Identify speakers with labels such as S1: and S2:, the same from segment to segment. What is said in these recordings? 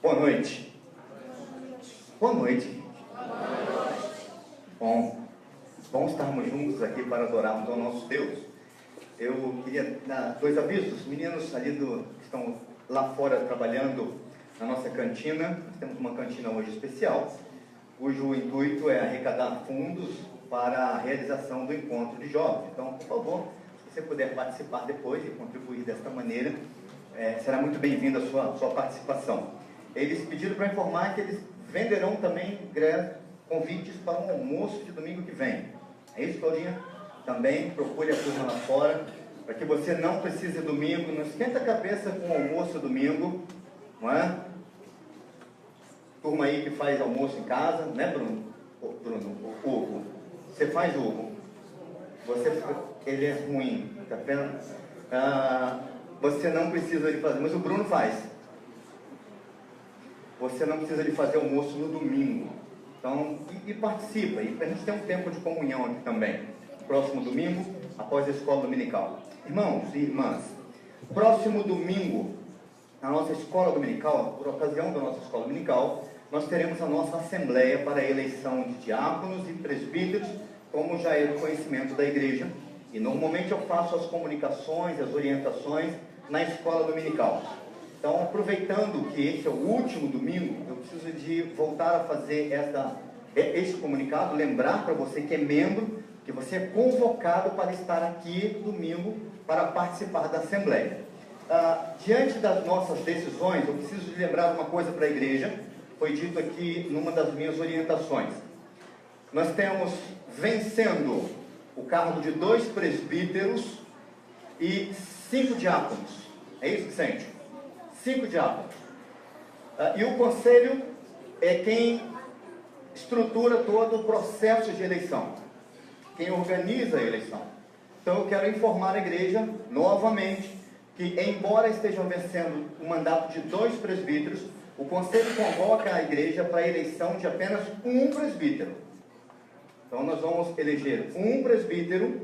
S1: Boa noite. Boa noite. Bom estarmos juntos aqui para adorarmos ao nosso Deus. Eu queria dar 2 avisos. Os meninos ali que estão lá fora trabalhando na nossa cantina. Nós temos uma cantina hoje especial, cujo intuito é arrecadar fundos para a realização do encontro de jovens. Então, por favor, se você puder participar depois e contribuir desta maneira, será muito bem-vinda a sua participação. Eles pediram para informar que eles venderão também convites para um almoço de domingo que vem. É isso, Claudinha? Também procure a turma lá fora, para que você não precise domingo, não esquenta a cabeça com o almoço domingo, não é? Turma aí que faz almoço em casa, né, Bruno? Hugo. Você faz, Hugo? Ele é ruim, tá vendo? Você não precisa de fazer, mas o Bruno faz. Você não precisa de fazer almoço no domingo. Então, e participa. E a gente tem um tempo de comunhão aqui também. Próximo domingo, após a escola dominical. Irmãos e irmãs, próximo domingo, na nossa escola dominical, por ocasião da nossa escola dominical, nós teremos a nossa assembleia para a eleição de diáconos e presbíteros, como já é do conhecimento da igreja. E normalmente eu faço as comunicações, as orientações na escola dominical. Então, aproveitando que esse é o último domingo, eu preciso de voltar a fazer esse comunicado, lembrar para você que é membro, que você é convocado para estar aqui domingo para participar da Assembleia. Diante das nossas decisões, eu preciso de lembrar uma coisa para a igreja, foi dito aqui numa das minhas orientações. Nós temos vencendo o cargo de 2 presbíteros e 5 diáconos. É isso, Vicente? 5 diáconos. E o conselho é quem estrutura todo o processo de eleição, quem organiza a eleição. Então eu quero informar a igreja novamente que, embora estejam vencendo o mandato de 2 presbíteros, o conselho convoca a igreja para a eleição de apenas um presbítero. Então nós vamos eleger um presbítero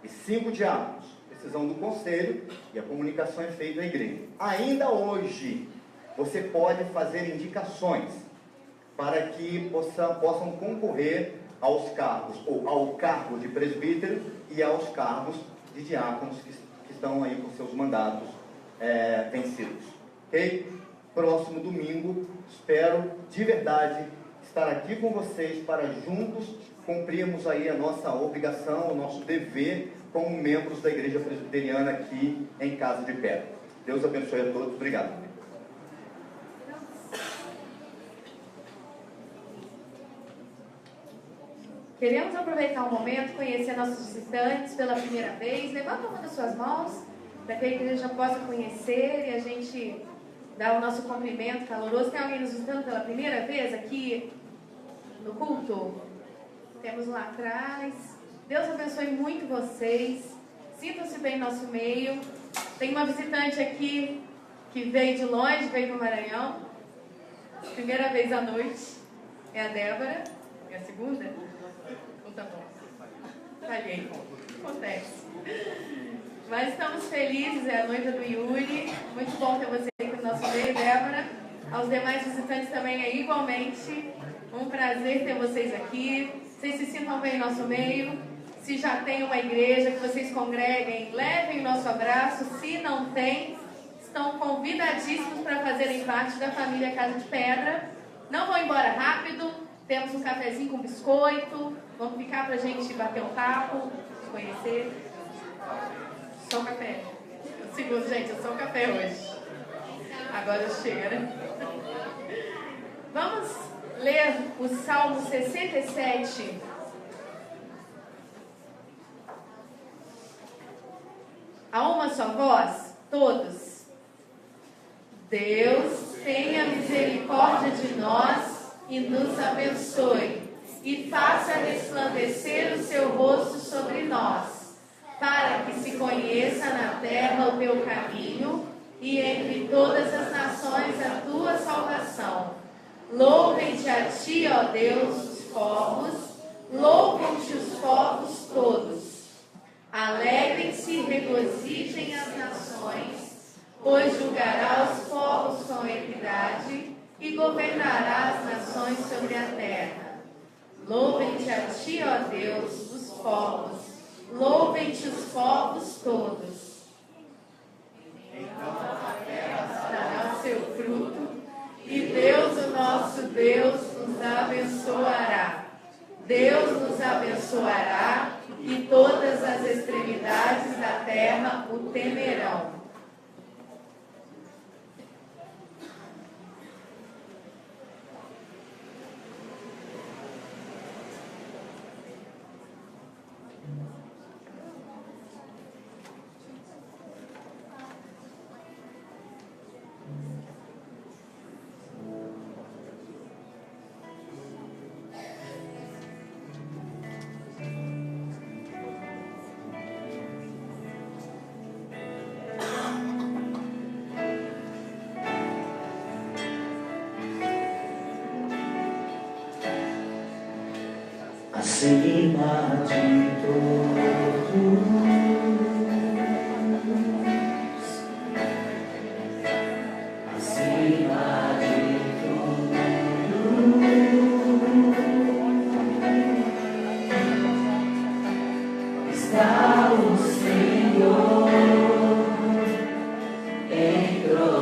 S1: e 5 diáconos. Decisão do conselho, e a comunicação é feita à igreja. Ainda hoje, você pode fazer indicações para que possam concorrer aos cargos, ou ao cargo de presbítero e aos cargos de diáconos que estão aí com seus mandatos vencidos. Ok? Próximo domingo, espero de verdade estar aqui com vocês para juntos cumprirmos aí a nossa obrigação, o nosso dever como membros da Igreja Presbiteriana aqui em Casa de Pedra. Deus abençoe a todos. Obrigado.
S2: Queremos aproveitar o momento, conhecer nossos visitantes pela primeira vez. Levanta uma das suas mãos, para que a igreja possa conhecer e a gente dar o nosso cumprimento caloroso. Tem alguém nos visitando pela primeira vez aqui no culto? Temos lá atrás. Deus abençoe muito vocês. Sintam-se bem no nosso meio. Tem uma visitante aqui que veio de longe, veio do Maranhão. Primeira vez à noite. É a Débora. É a segunda? Então tá bom. Falhei. Acontece. Mas estamos felizes. É a noiva do Yuri. Muito bom ter você aqui no nosso meio, Débora. Aos demais visitantes também é igualmente um prazer ter vocês aqui. Vocês se sintam bem no nosso meio. Se já tem uma igreja que vocês congreguem, levem o nosso abraço. Se não tem, estão convidadíssimos para fazerem parte da família Casa de Pedra. Não vão embora rápido. Temos um cafezinho com biscoito. Vamos ficar para a gente bater um papo, se conhecer. Só um café. Segundo, gente, é só um café hoje. Agora chega. Vamos ler o Salmo 67. A uma só voz, todos. Deus tenha misericórdia de nós e nos abençoe, e faça resplandecer o seu rosto sobre nós, para que se conheça na terra o teu caminho, e entre todas as nações a tua salvação. Louvem-te a ti, ó Deus, os povos, louvam-te os povos todos. Alegrem-se e regozijem as nações, pois julgará os povos com equidade e governará as nações sobre a terra. Louvem-te a ti, ó Deus, os povos. Louvem-te os povos todos. Então a terra dará o seu fruto, e Deus, o nosso Deus, nos abençoará. Deus nos abençoará, e todas as extremidades da terra o temerão.
S3: Acima de todos, acima de tudo, está o Senhor entronizado.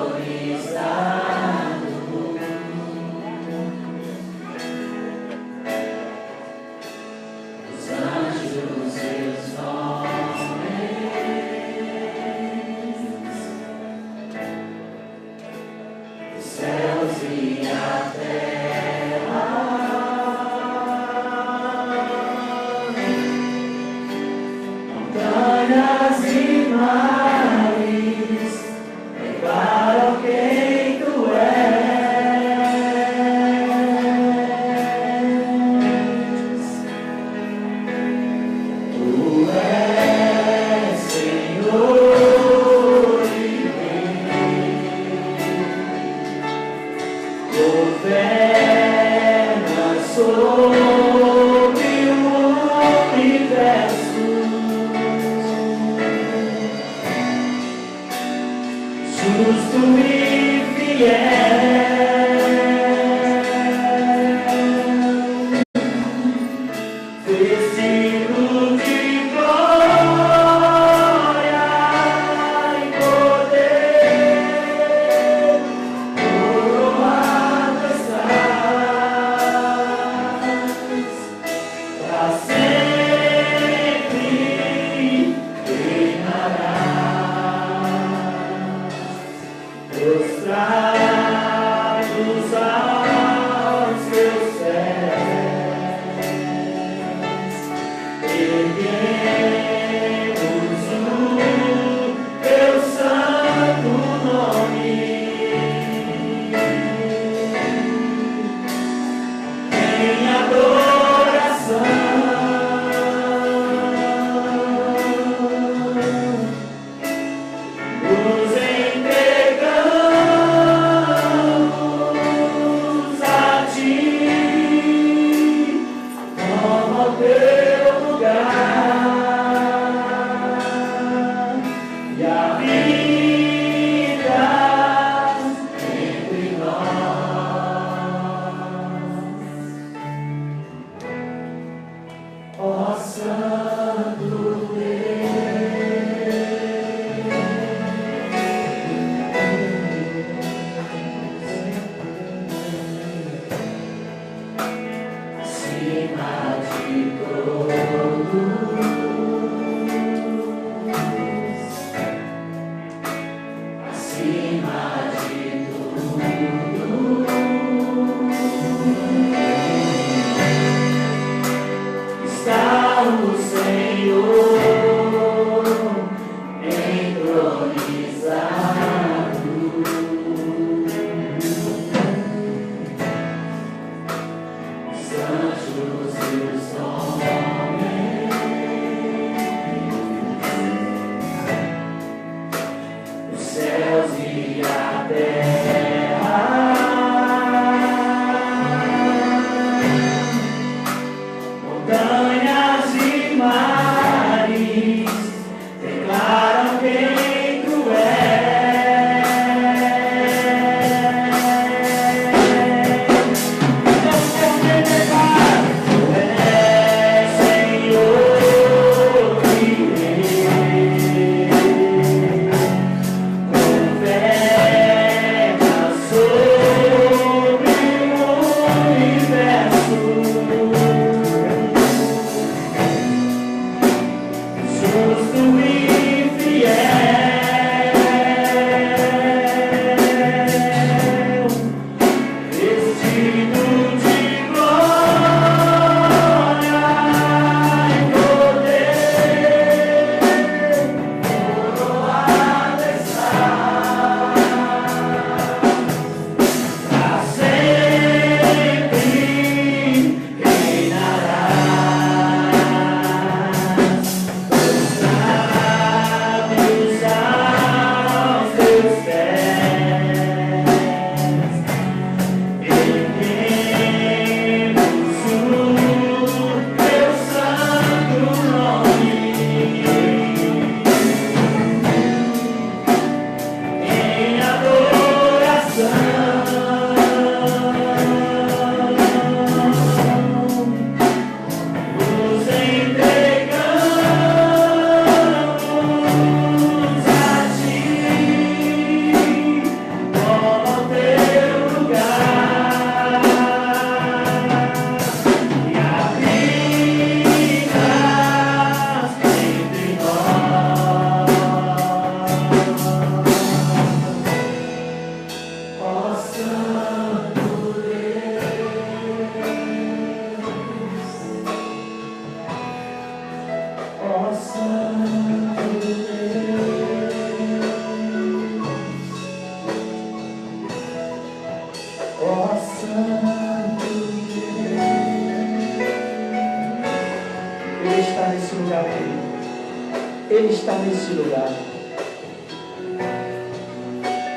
S4: está nesse lugar.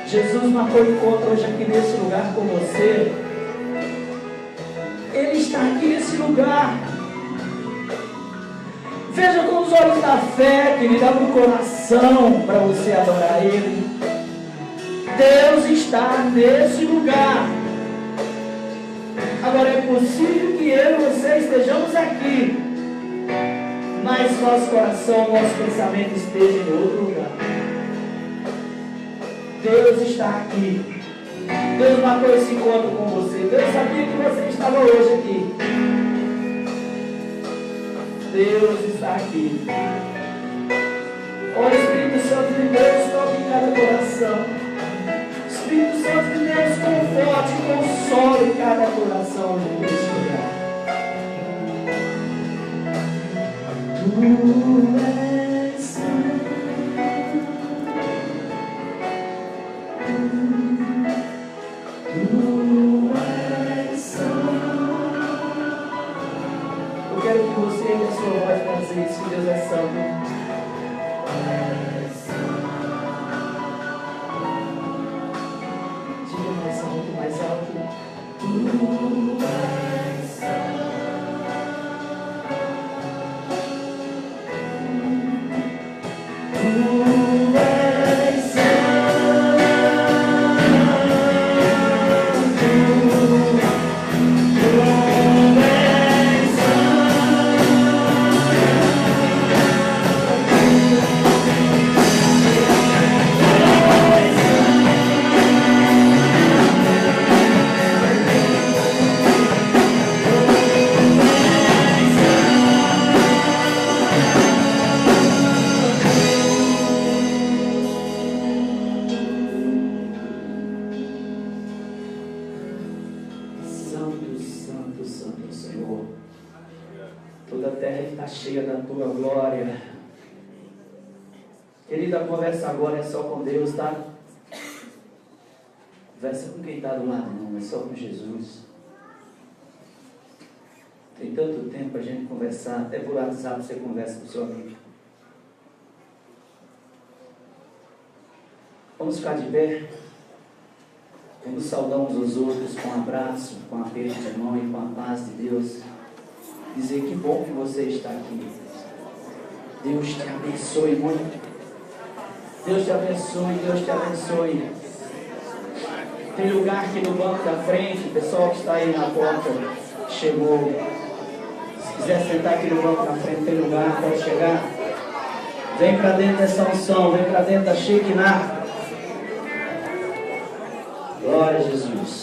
S4: Jesus marcou encontro hoje aqui nesse lugar com você. Ele está aqui nesse lugar. Veja com os olhos da fé, querido, abre o coração para você adorar Ele. Deus está nesse lugar. Agora é possível que eu e você estejamos aqui, mas nosso coração, nosso pensamento esteja em outro lugar. Deus está aqui. Deus marcou esse encontro com você. Deus sabia que você estava hoje aqui. Deus está aqui. O Espírito Santo de Deus toca em cada coração. Espírito Santo de Deus conforte e console cada coração nesse lugar. Tu és santo. Eu quero que você e a sua voz para dizer isso, Deus é santo. Diga mais alto, mais alto. Tu és santo. Tu és santo. Cheia da tua glória. Querida, a conversa agora é só com Deus, tá? Conversa com quem está do lado, não, é só com Jesus. Tem tanto tempo para a gente conversar, até por WhatsApp você conversa com o seu amigo. Vamos ficar de pé. Vamos saudar uns aos outros com um abraço, com um aperto de mão e com a paz de Deus. Dizer que bom que você está aqui. Deus te abençoe muito. Deus te abençoe, Deus te abençoe. Tem lugar aqui no banco da frente, o pessoal que está aí na porta chegou. Se quiser sentar aqui no banco da frente, tem lugar, pode chegar. Vem para dentro dessa unção, vem para dentro da Shekinah. Glória a Jesus.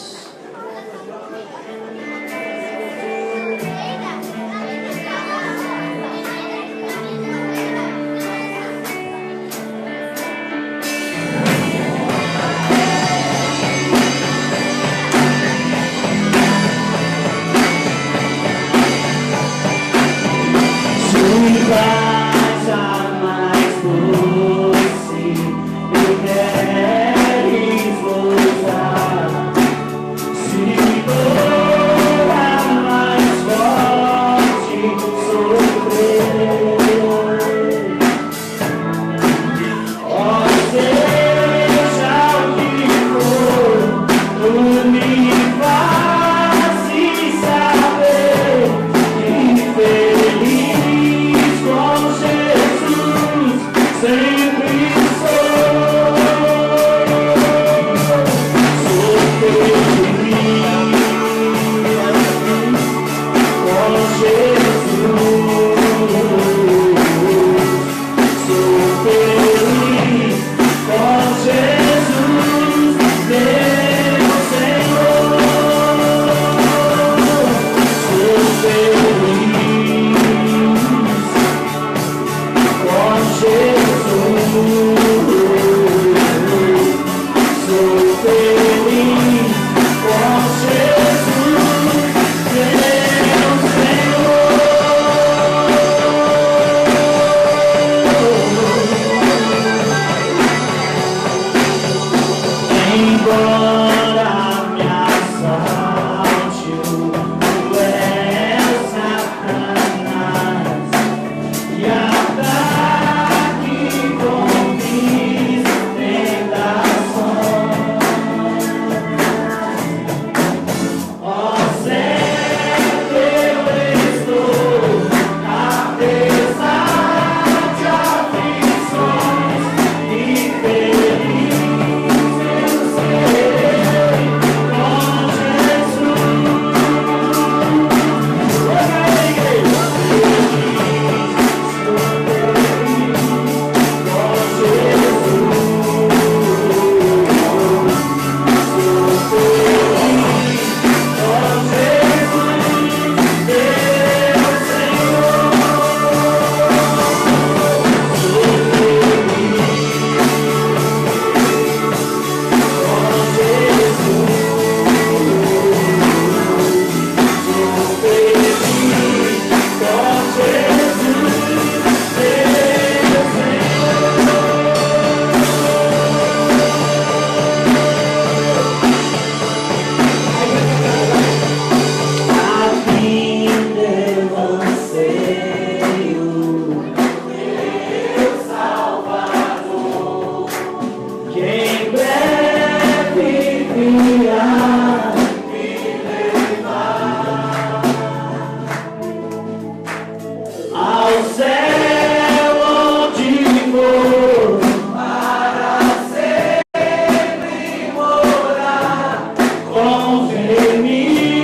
S3: ao céu onde for, para sempre morar com os remidos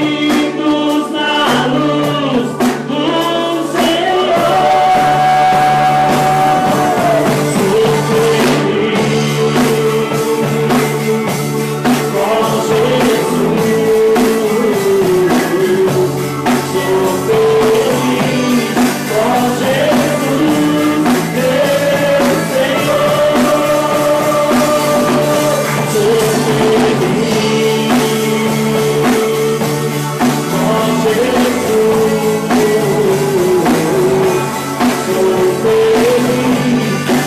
S3: na luz do Senhor. Sou feliz com Jesus. Sou feliz com Jesus, meu Senhor. Sou feliz com Jesus. Sou feliz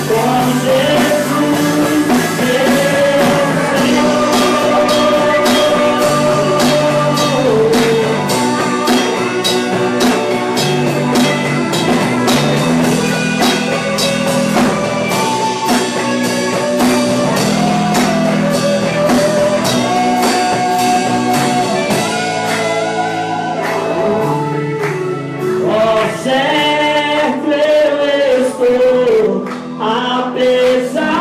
S3: com Jesus, meu certo eu estou, apesar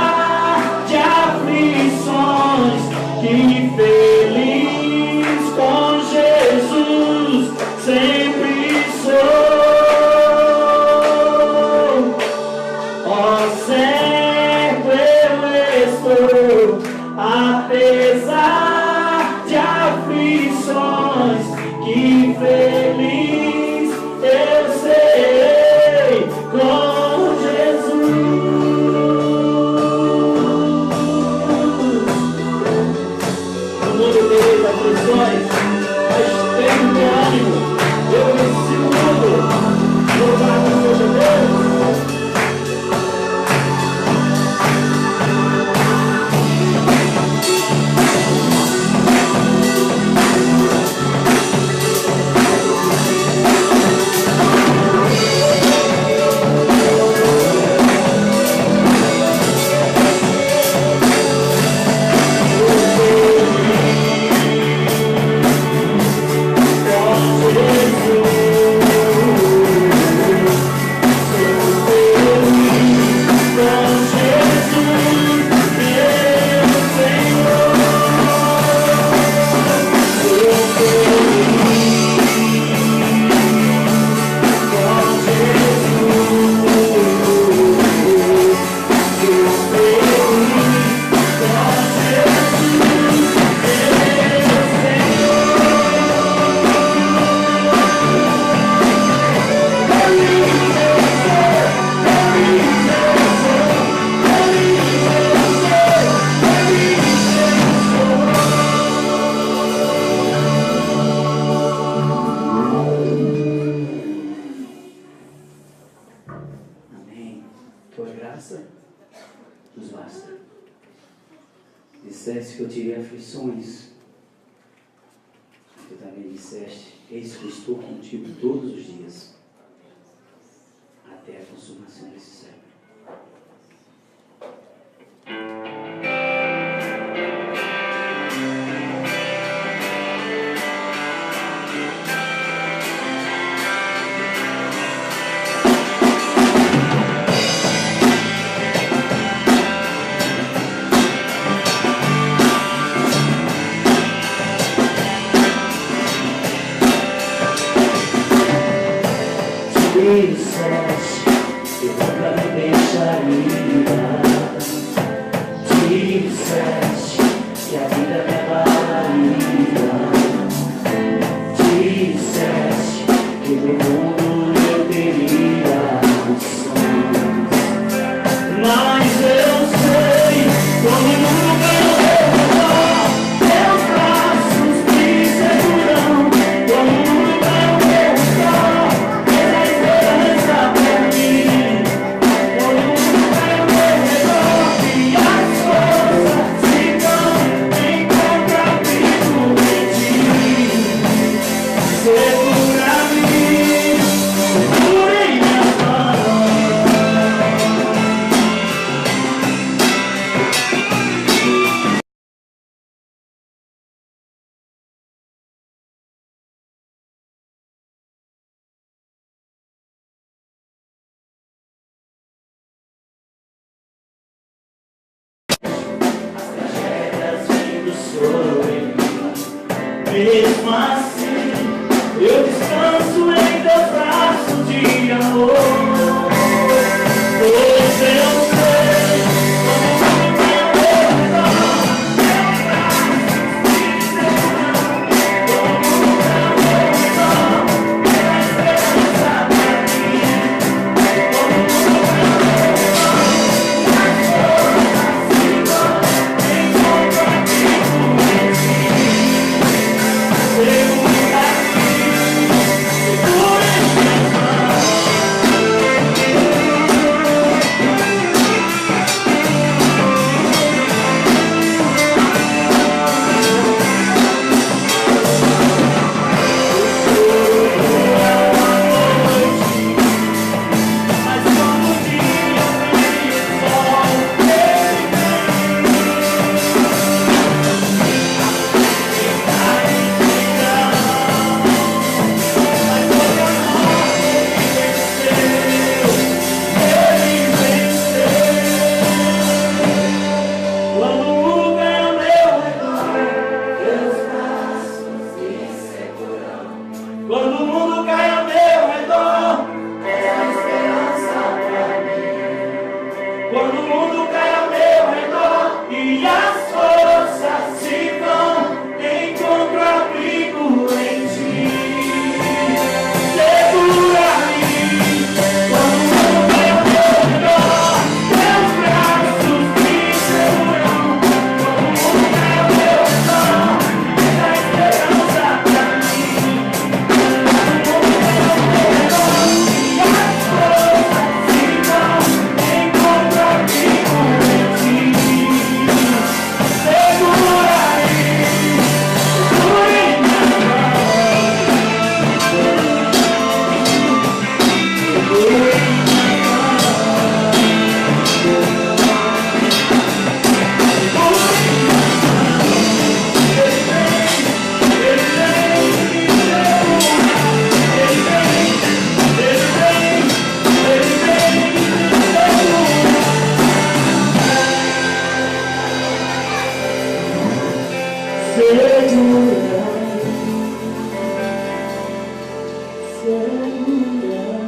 S3: de aflições, que feliz com Jesus sempre sou. Ó certo eu estou, apesar de aflições, que feliz eu serei com Jesus. No mundo tereis aflições, mas tenho bom ânimo. Eu venci o mundo. Louvado seja Deus. Amém. Tua graça nos basta. Disseste que eu tirei aflições. Tu também disseste, eis que eu estou contigo todos os dias, até a consumação desse século. Disseste que nunca me deixaria. Disseste que a vida me abalaria. Disseste que no mundo eu teria aflições. Mas eu sei, quando o mundo vai ao meu redor, teus braços me seguram. Quando o mundo vai ao meu redor, quando o mundo vai ao meu redor, e as forças se Mesmo assim, eu descanso em teus braços de amor. Pois eu sei, quando tudo vai ao meu redor, teus braços me seguram. Quando tudo vai ao meu redor, é esperança pra mim. Quando tudo vai ao meu redor, as forças se vão, encontro amigo em ti. Segura aqui, segura em minhas mãos. Mas quando o dia brilha o sol, ele vem. Está esfriando. Mas quando a noite ele venceu. Quando o mundo cai ao meu redor, teus braços me seguram. Quando o mundo cai ao meu redor, é a esperança pra mim. Quando o mundo cai ao meu redor e as forças se vão, encontro abrigo em ti. Segura-me. Quando o mundo cai ao meu redor, teus braços me seguram. Quando o mundo cai ao meu redor, é a esperança pra mim. Quando o mundo cai ao meu redor e as forças se vão, encontro abrigo em ti. Segura-me, segura em minhas mãos. Segura em minhas mãos.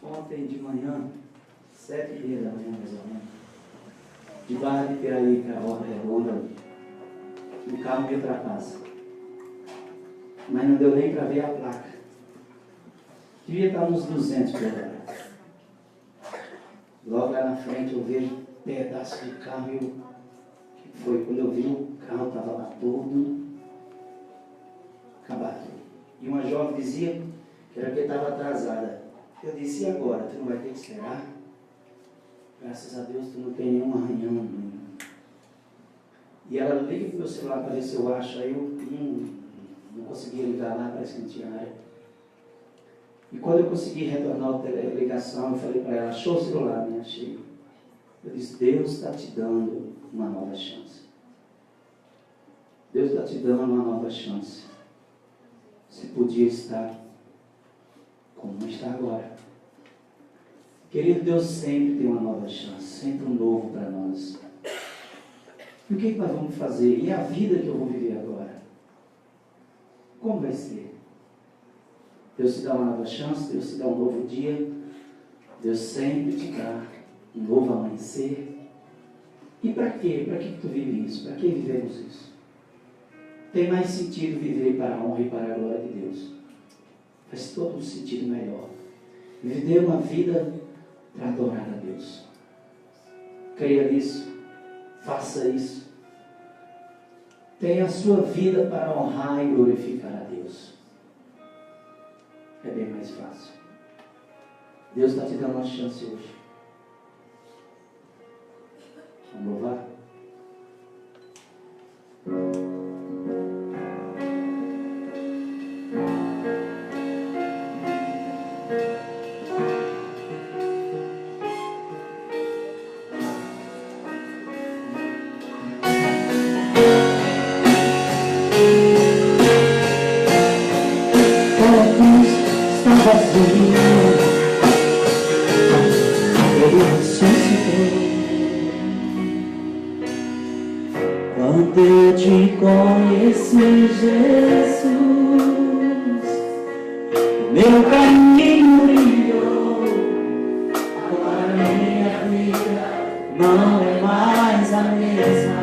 S4: Ontem de manhã, 7h30 da manhã, mais ou menos, de Barra de Piraí para a Volta Redonda, o carro me ultrapassa. Mas não deu nem para ver a placa. Devia estar uns 200 por hora. Logo lá na frente eu vejo um pedaço do carro e eu... Foi quando eu vi o carro estava lá todo acabado. E uma jovem dizia que era porque estava atrasada. Eu disse, e agora? Tu não vai ter que esperar? Graças a Deus tu não tem nenhum arranhão. E ela liga pro meu celular para ver se eu acho. Aí eu não conseguia ligar lá, parece que não tinha área. E quando eu consegui retornar a ligação, eu falei para ela, achou o celular? Me achei. Eu disse, Deus está te dando uma nova chance. Deus está te dando uma nova chance. Você podia estar como não está agora. Querido, Deus sempre tem uma nova chance, sempre um novo para nós. E o que nós vamos fazer? E a vida que eu vou viver agora? Como vai ser? Deus te dá uma nova chance, Deus te dá um novo dia, Deus sempre te dá um novo amanhecer. E para quê? Para que tu vive isso? Para que vivemos isso? Tem mais sentido viver para a honra e para a glória de Deus. Faz todo um sentido melhor. Viver uma vida para adorar a Deus. Creia nisso. Faça isso. Tenha a sua vida para honrar e glorificar a Deus. É bem mais fácil. Deus está te dando uma chance hoje. Vamos louvar? conheci Jesus, meu caminho brilhou. Agora minha vida não é mais a mesma.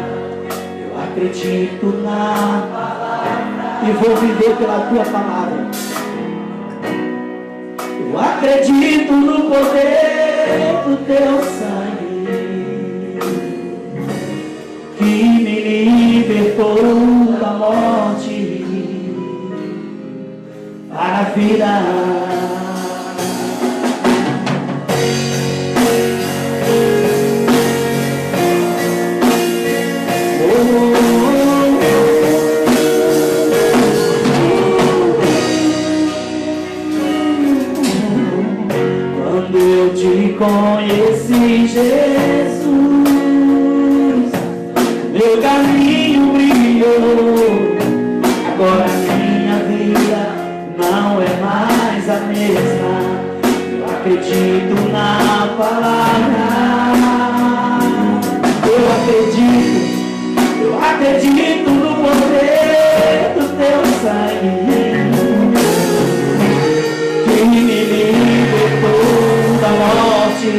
S4: Eu acredito na palavra e vou viver pela tua palavra. Eu acredito no poder do teu sangue, que me libertou da morte para a vida. Quando eu te conheci, Jesus, meu caminho brilhou. Agora minha vida não é mais a mesma. Eu acredito na palavra. Eu acredito no poder do teu sangue, que me libertou da morte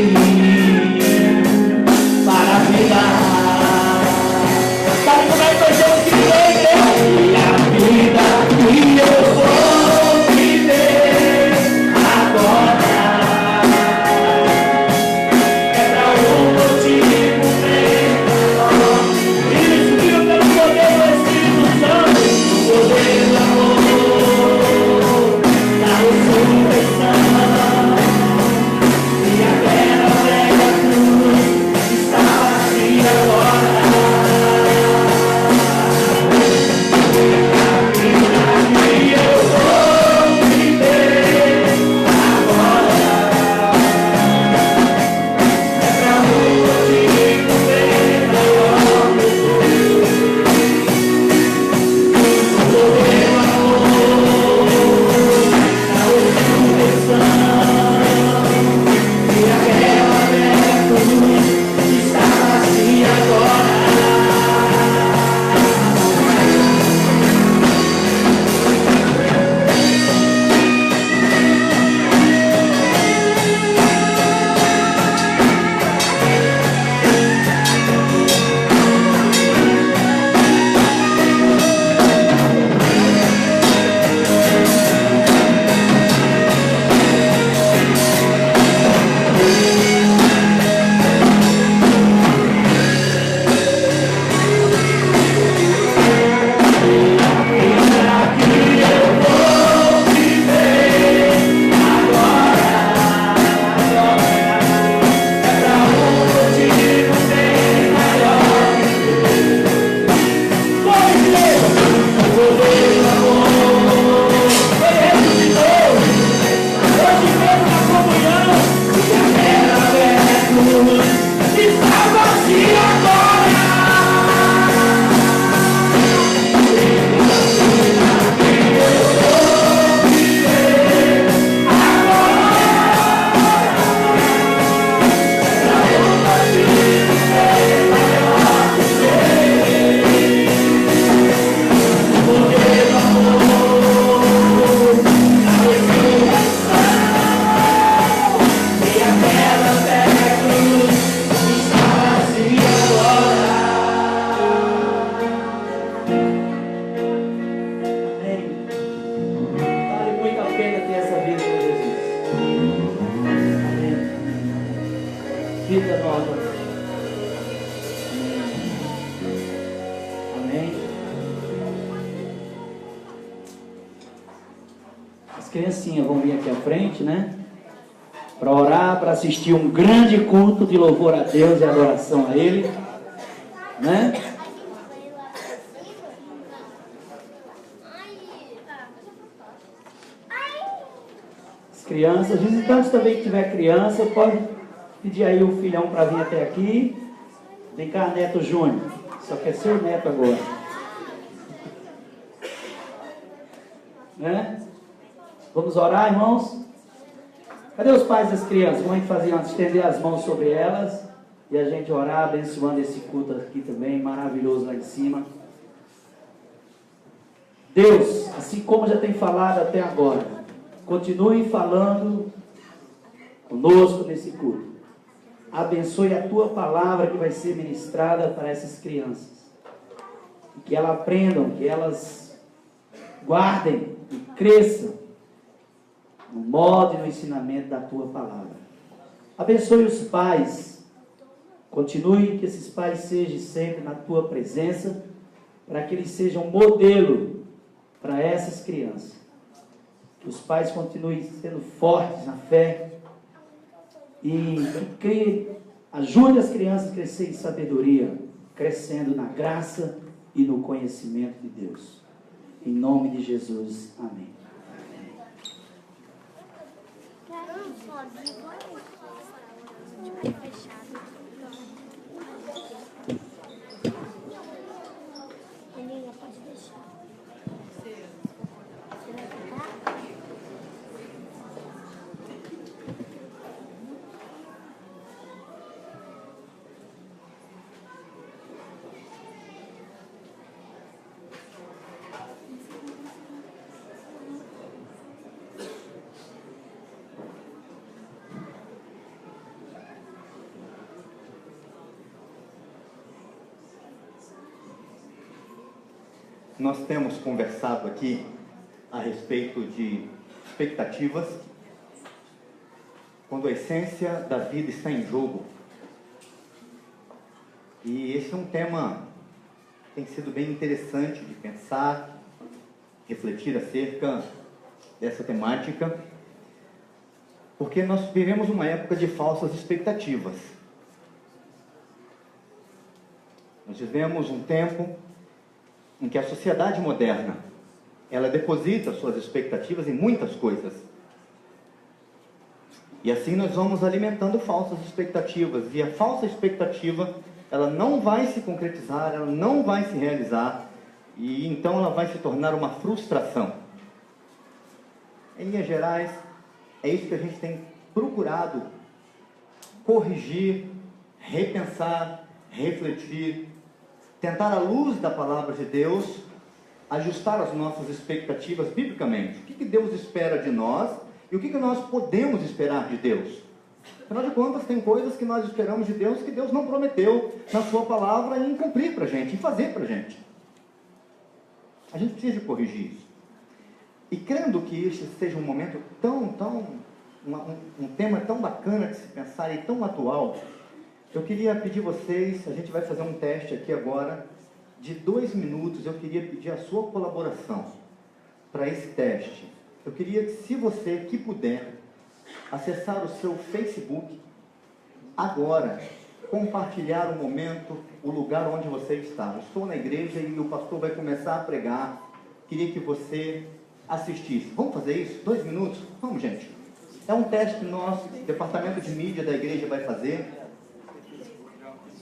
S4: para a vida. Sabe como é que eu tenho que viver? E a vida que eu vou viver agora é pra um motivo menor. Isso viu pelo poder do Espírito Santo, o poder do amor, da ressurreição. E aquela velha cruz está vazia agora. Vida nova. Amém. As criancinhas vão vir aqui à frente, né? Para orar, para assistir um grande culto de louvor a Deus e adoração a Ele, né? As crianças, visitantes também que tiver criança, pode pedir aí o filhão para vir até aqui. Vem cá, Neto Júnior. Só quer ser o neto agora. Né? Vamos orar, irmãos? Cadê os pais das crianças? Vamos fazer antes, estender as mãos sobre elas e a gente orar, abençoando esse culto aqui também, maravilhoso lá em cima. Deus, assim como já tem falado até agora, continue falando conosco nesse culto. Abençoe a tua palavra que vai ser ministrada para essas crianças. Que elas aprendam, que elas guardem e cresçam no modo e no ensinamento da tua palavra. Abençoe os pais. Continue que esses pais sejam sempre na tua presença, para que eles sejam um modelo para essas crianças. Que os pais continuem sendo fortes na fé e que ajude as crianças a crescer em sabedoria, crescendo na graça e no conhecimento de Deus. Em nome de Jesus. Amém.
S5: Pode deixar.
S1: Nós temos conversado aqui a respeito de expectativas, quando a essência da vida está em jogo. E esse é um tema que tem sido bem interessante de pensar, refletir acerca dessa temática, porque nós vivemos uma época de falsas expectativas. Nós vivemos um tempo em que a sociedade moderna, ela deposita suas expectativas em muitas coisas. E assim nós vamos alimentando falsas expectativas. E a falsa expectativa, ela não vai se concretizar, ela não vai se realizar. E então ela vai se tornar uma frustração. Em linhas gerais, é isso que a gente tem procurado corrigir, repensar, refletir, tentar, à luz da palavra de Deus, ajustar as nossas expectativas biblicamente. O que Deus espera de nós e o que nós podemos esperar de Deus. Afinal de contas, tem coisas que nós esperamos de Deus que Deus não prometeu na sua palavra em cumprir para a gente, em fazer para a gente. A gente precisa corrigir isso. E crendo que este seja um momento um tema tão bacana de se pensar e tão atual, eu queria pedir vocês, a gente vai fazer um teste aqui agora, de 2 minutos, eu queria pedir a sua colaboração para esse teste. Eu queria que, se você que puder, acessar o seu Facebook agora, compartilhar o momento, o lugar onde você está. Eu estou na igreja e o pastor vai começar a pregar. Queria que você assistisse. Vamos fazer isso? 2 minutos? Vamos, gente. É um teste que nosso departamento de mídia da igreja vai fazer.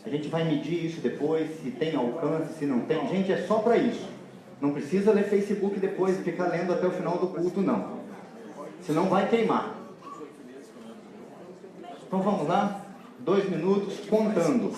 S1: A gente vai medir isso depois, se tem alcance, se não tem. Gente, é só para isso. Não precisa ler Facebook depois e ficar lendo até o final do culto, não. Senão vai queimar. Então vamos lá? 2 minutos, contando.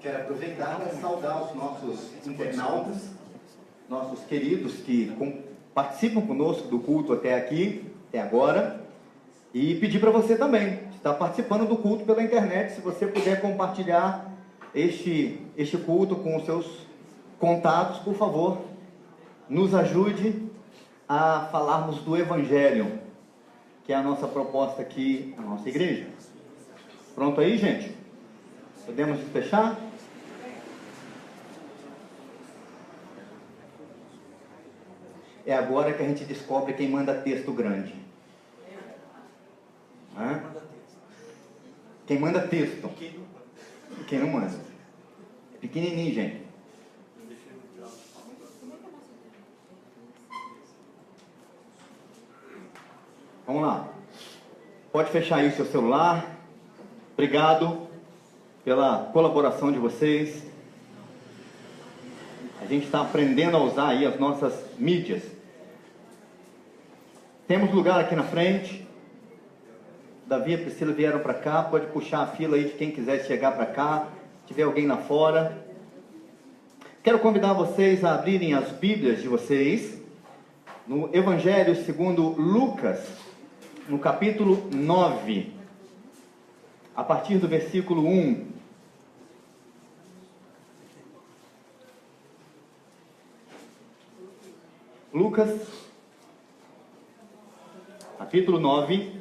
S1: Quero aproveitar para saudar os nossos internautas, nossos queridos que participam conosco do culto até aqui, até agora, e pedir para você também, que está participando do culto pela internet, se você puder compartilhar este culto com os seus contatos, por favor, nos ajude a falarmos do Evangelho, que é a nossa proposta aqui na nossa igreja. Pronto aí, gente? Podemos fechar? É agora que a gente descobre quem manda texto grande. Hã? Quem manda texto. Quem não manda. É pequenininho, gente. Vamos lá. Pode fechar aí o seu celular. Obrigado pela colaboração de vocês. A gente está aprendendo a usar aí as nossas mídias. Temos lugar aqui na frente. Davi e Priscila vieram para cá. Pode puxar a fila aí de quem quiser chegar para cá. Se tiver alguém lá fora. Quero convidar vocês a abrirem as Bíblias de vocês no Evangelho segundo Lucas, no capítulo 9, a partir do versículo 1. Lucas, capítulo 9,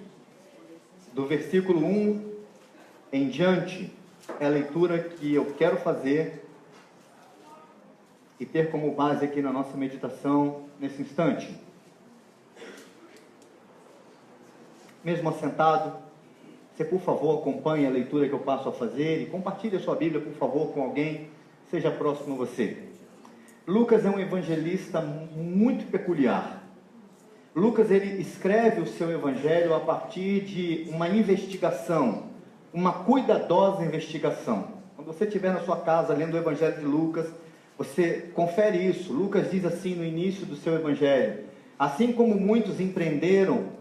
S1: do versículo 1 em diante, é a leitura que eu quero fazer e ter como base aqui na nossa meditação nesse instante. Mesmo assentado, você por favor acompanhe a leitura que eu passo a fazer e compartilhe a sua Bíblia por favor com alguém, seja próximo a você. Lucas é um evangelista muito peculiar. Lucas ele escreve o seu evangelho a partir de uma investigação, uma cuidadosa investigação. Quando você estiver na sua casa lendo o evangelho de Lucas, você confere isso. Lucas diz assim no início do seu evangelho: assim como muitos empreenderam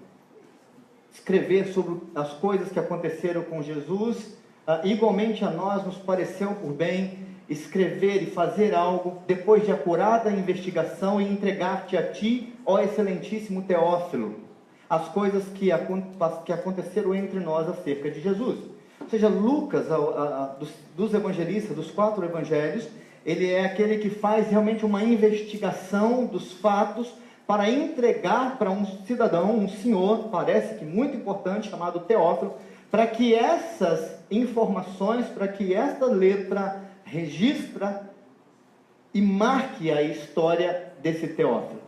S1: escrever sobre as coisas que aconteceram com Jesus, igualmente a nós nos pareceu por bem escrever e fazer algo depois de acurada investigação e entregar-te a ti, ó excelentíssimo Teófilo, as coisas que aconteceram entre nós acerca de Jesus. Ou seja, Lucas, dos evangelistas, dos 4 evangelhos, ele é aquele que faz realmente uma investigação dos fatos para entregar para um cidadão, um senhor, parece que muito importante, chamado Teófilo, para que essas informações, para que esta letra registra e marque a história desse Teófilo.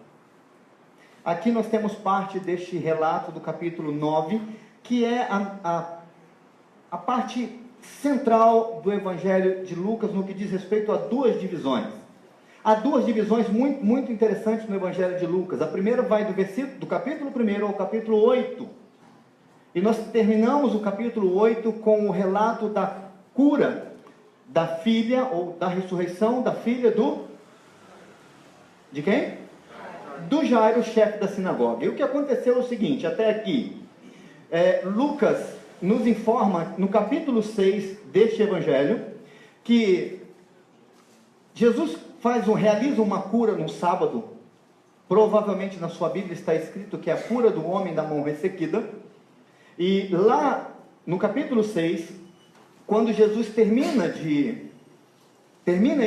S1: Aqui nós temos parte deste relato do capítulo 9, que é a parte central do Evangelho de Lucas no que diz respeito a 2 divisões. Há 2 divisões muito, muito interessantes no Evangelho de Lucas. A primeira vai do capítulo 1 ao capítulo 8. E nós terminamos o capítulo 8 com o relato da cura da filha, ou da ressurreição da filha de quem? Do Jairo, chefe da sinagoga. E o que aconteceu é o seguinte, até aqui, Lucas nos informa, no capítulo 6 deste evangelho, que Jesus realiza uma cura no sábado. Provavelmente na sua Bíblia está escrito que é a cura do homem da mão ressequida. E lá no capítulo 6, quando Jesus termina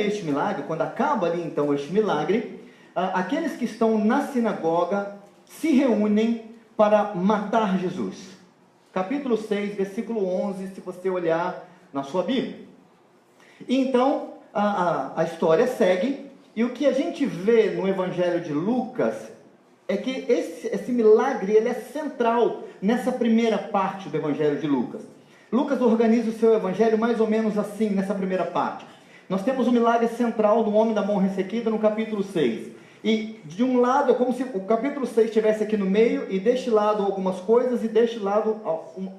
S1: este milagre, quando acaba ali então este milagre, aqueles que estão na sinagoga se reúnem para matar Jesus. Capítulo 6, versículo 11, se você olhar na sua Bíblia. E então, a história segue, e o que a gente vê no Evangelho de Lucas é que esse milagre ele é central nessa primeira parte do Evangelho de Lucas. Lucas organiza o seu Evangelho mais ou menos assim, nessa primeira parte. Nós temos o milagre central do homem da mão ressequida no capítulo 6. E de um lado é como se o capítulo 6 estivesse aqui no meio, e deste lado algumas coisas, e deste lado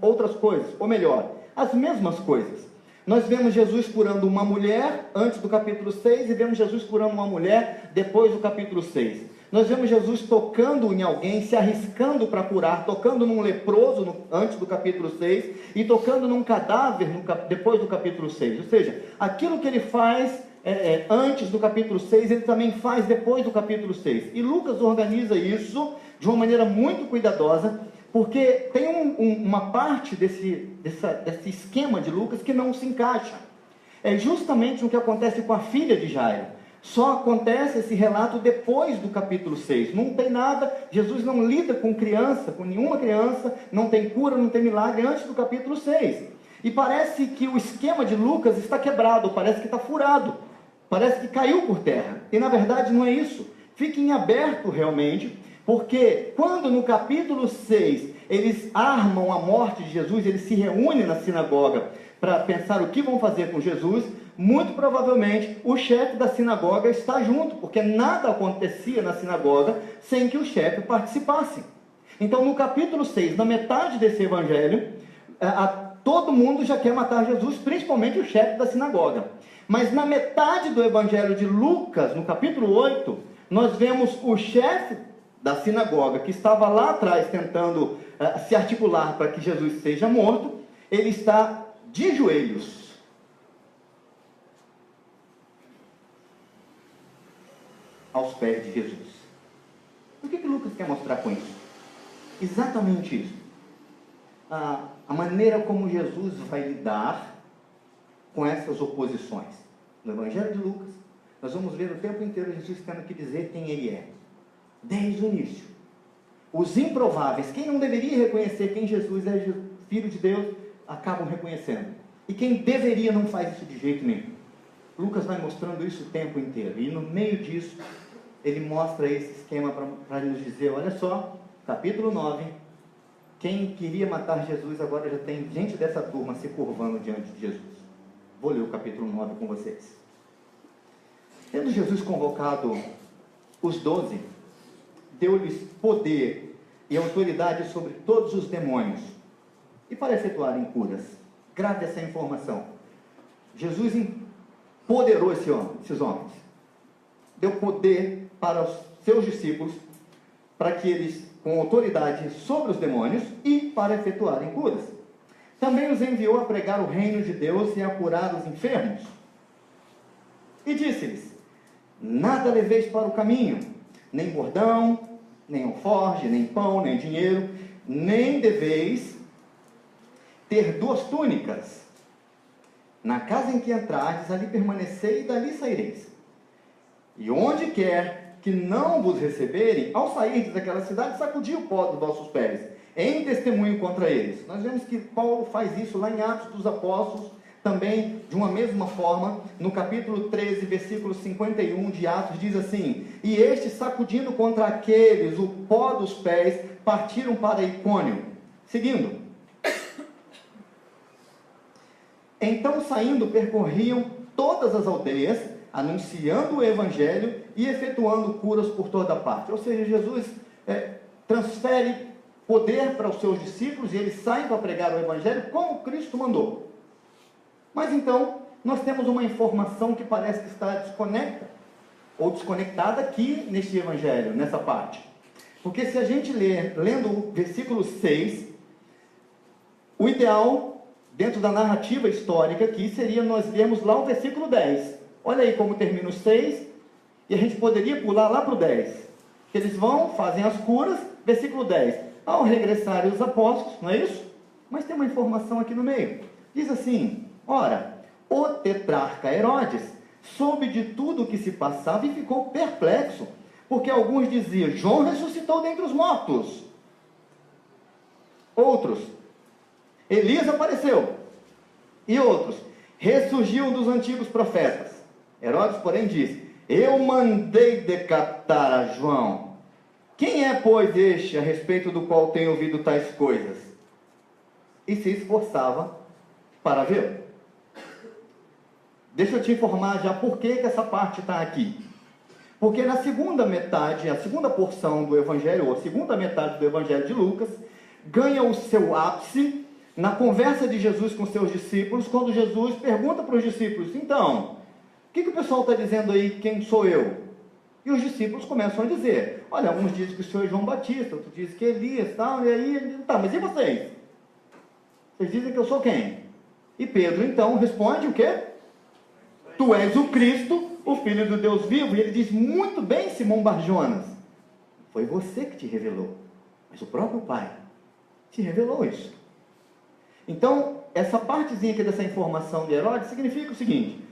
S1: outras coisas, ou melhor, as mesmas coisas. Nós vemos Jesus curando uma mulher antes do capítulo 6, e vemos Jesus curando uma mulher depois do capítulo 6. Nós vemos Jesus tocando em alguém, se arriscando para curar, tocando num leproso antes do capítulo 6, e tocando num cadáver depois do capítulo 6. Ou seja, aquilo que ele faz antes do capítulo 6, ele também faz depois do capítulo 6. E Lucas organiza isso de uma maneira muito cuidadosa, porque tem uma parte desse esquema de Lucas que não se encaixa. É justamente o que acontece com a filha de Jairo. Só acontece esse relato depois do capítulo 6. Não tem nada, Jesus não lida com criança, com nenhuma criança, não tem cura, não tem milagre antes do capítulo 6. E parece que o esquema de Lucas está quebrado, parece que está furado, parece que caiu por terra. E na verdade não é isso. Fique em aberto realmente, porque quando no capítulo 6 eles armam a morte de Jesus, eles se reúnem na sinagoga para pensar o que vão fazer com Jesus. Muito provavelmente o chefe da sinagoga está junto, porque nada acontecia na sinagoga sem que o chefe participasse. Então, no capítulo 6, na metade desse evangelho, todo mundo já quer matar Jesus, principalmente o chefe da sinagoga. Mas na metade do evangelho de Lucas, no capítulo 8, nós vemos o chefe da sinagoga, que estava lá atrás tentando se articular para que Jesus seja morto. Ele está de joelhos, aos pés de Jesus. O que Lucas quer mostrar com isso? Exatamente isso. A maneira como Jesus vai lidar com essas oposições. No Evangelho de Lucas, nós vamos ver o tempo inteiro Jesus tendo que dizer quem ele é. Desde o início. Os improváveis, quem não deveria reconhecer quem Jesus é, Filho de Deus, acabam reconhecendo. E quem deveria não faz isso de jeito nenhum. Lucas vai mostrando isso o tempo inteiro. E no meio disso, ele mostra esse esquema para nos dizer, olha só, capítulo 9, quem queria matar Jesus agora já tem gente dessa turma se curvando diante de Jesus. Vou ler o capítulo 9 com vocês. Tendo Jesus convocado os 12, deu-lhes poder e autoridade sobre todos os demônios e para efetuarem curas. Grave essa informação. Jesus empoderou esses homens. Deu poder para os seus discípulos, para que eles, com autoridade sobre os demônios, e para efetuarem curas. Também os enviou a pregar o reino de Deus e a curar os enfermos. E disse-lhes, nada leveis para o caminho, nem bordão, nem alforge, nem pão, nem dinheiro, nem deveis ter 2 túnicas. Na casa em que entrardes, ali permanecei e dali saireis. E onde quer que não vos receberem, ao sairdes daquela cidade, sacudi o pó dos vossos pés, em testemunho contra eles. Nós vemos que Paulo faz isso lá em Atos dos Apóstolos, também de uma mesma forma, no capítulo 13, versículo 51 de Atos, diz assim, e estes, sacudindo contra aqueles o pó dos pés, partiram para Icônio. Seguindo. Então, saindo, percorriam todas as aldeias, anunciando o Evangelho e efetuando curas por toda parte. Ou seja, Jesus transfere poder para os seus discípulos e eles saem para pregar o Evangelho como Cristo mandou. Mas então, nós temos uma informação que parece que está desconectada aqui neste Evangelho, nessa parte. Porque se a gente lendo o versículo 6, o ideal, dentro da narrativa histórica aqui, seria nós vermos lá o versículo 10. Olha aí como termina o 6, e a gente poderia pular lá para o 10. Eles vão, fazem as curas, versículo 10. Ao regressarem os apóstolos, não é isso? Mas tem uma informação aqui no meio. Diz assim, ora, o tetrarca Herodes soube de tudo o que se passava e ficou perplexo, porque alguns diziam, João ressuscitou dentre os mortos. Outros, Elias apareceu. E outros, ressurgiu dos antigos profetas. Herodes, porém, disse, eu mandei decapitar a João. Quem é, pois, este a respeito do qual tenho ouvido tais coisas? E se esforçava para vê-lo. Deixa eu te informar já por que essa parte está aqui. Porque na segunda metade, a segunda porção do Evangelho, ou a segunda metade do Evangelho de Lucas, ganha o seu ápice na conversa de Jesus com seus discípulos, quando Jesus pergunta para os discípulos, então, o que o pessoal está dizendo aí, quem sou eu? E os discípulos começam a dizer, olha, uns dizem que o senhor é João Batista, outros dizem que é Elias, tal, e aí, tá, mas e vocês? Vocês dizem que eu sou quem? E Pedro, então, responde o quê? Tu és o Cristo, o Filho do Deus vivo. E ele diz, muito bem, Simão Barjonas, foi você que te revelou, mas o próprio Pai te revelou isso. Então, essa partezinha aqui dessa informação de Herodes significa o seguinte,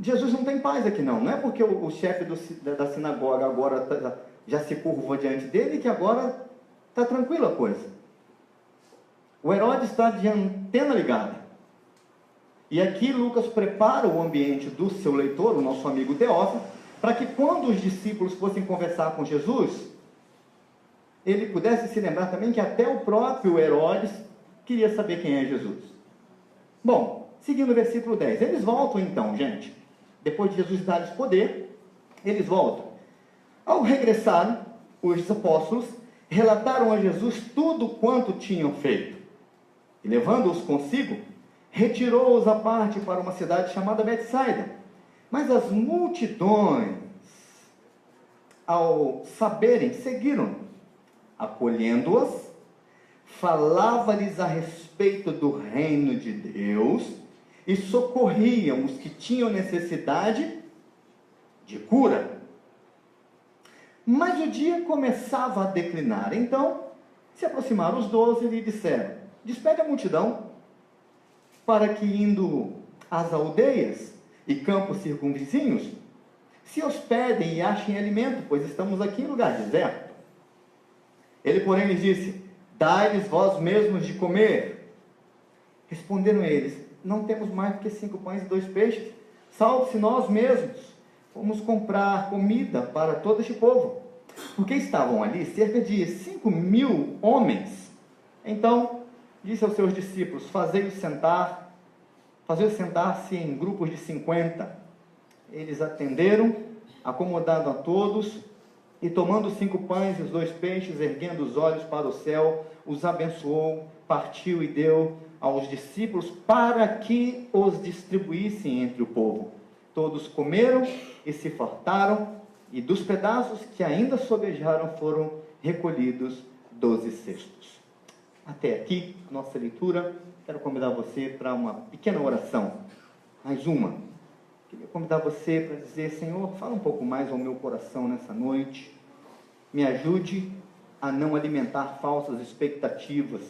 S1: Jesus não tem paz aqui não é porque o chefe da sinagoga agora já se curva diante dele que agora está tranquila a coisa. O Herodes está de antena ligada. E aqui Lucas prepara o ambiente do seu leitor, o nosso amigo Teófilo, para que quando os discípulos fossem conversar com Jesus, ele pudesse se lembrar também que até o próprio Herodes queria saber quem é Jesus. Bom, seguindo o versículo 10, eles voltam então, gente. Depois de Jesus dar-lhes poder, eles voltam. Ao regressarem, os apóstolos relataram a Jesus tudo quanto tinham feito. E levando-os consigo, retirou-os à parte para uma cidade chamada Betsaida. Mas as multidões, ao saberem, seguiram. Acolhendo-as, falava-lhes a respeito do reino de Deus e socorriam os que tinham necessidade de cura. Mas o dia começava a declinar. Então, se aproximaram os 12 e lhe disseram: despede a multidão, para que, indo às aldeias e campos circunvizinhos, se hospedem e achem alimento, pois estamos aqui em lugar deserto. Ele, porém, lhes disse: dai-lhes vós mesmos de comer. Responderam eles: não temos mais do que 5 pães e 2 peixes. Salve-se nós mesmos. Fomos comprar comida para todo este povo, porque estavam ali cerca de 5.000 homens. Então, disse aos seus discípulos: fazei-os sentar-se em grupos de 50. Eles atenderam, acomodando a todos, e tomando os 5 pães e os 2 peixes, erguendo os olhos para o céu, os abençoou, partiu e deu aos discípulos para que os distribuíssem entre o povo. Todos comeram e se fartaram, e dos pedaços que ainda sobejaram foram recolhidos 12 cestos. Até aqui, nossa leitura. Quero convidar você para uma pequena oração. Mais uma. Queria convidar você para dizer: Senhor, fala um pouco mais ao meu coração nessa noite. Me ajude a não alimentar falsas expectativas.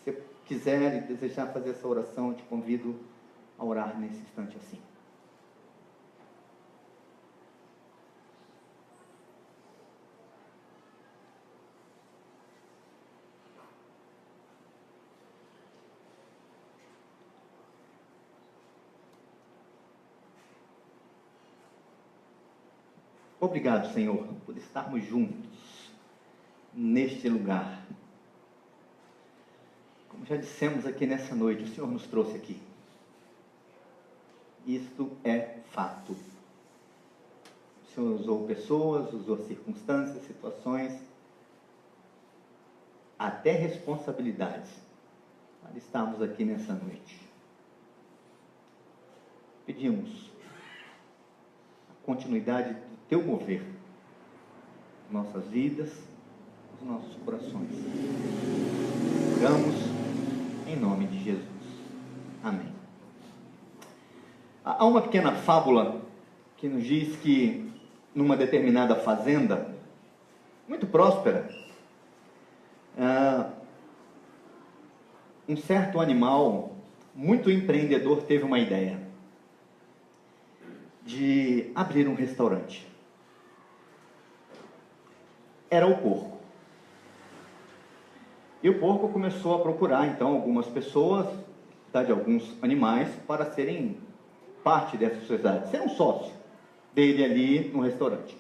S1: Se você quiser e desejar fazer essa oração, eu te convido a orar nesse instante assim. Obrigado, Senhor, por estarmos juntos neste lugar. Como já dissemos aqui nessa noite, o Senhor nos trouxe aqui. Isto é fato. O Senhor usou pessoas, usou circunstâncias, situações, até responsabilidades, para estarmos aqui nessa noite. Pedimos a continuidade do Teu mover, nossas vidas, os nossos corações. Oramos em nome de Jesus. Amém. Há uma pequena fábula que nos diz que numa determinada fazenda, muito próspera, um certo animal muito empreendedor teve uma ideia de abrir um restaurante. Era o porco. E o porco começou a procurar, então, algumas pessoas, de alguns animais, para serem parte dessa sociedade, ser um sócio dele ali no restaurante.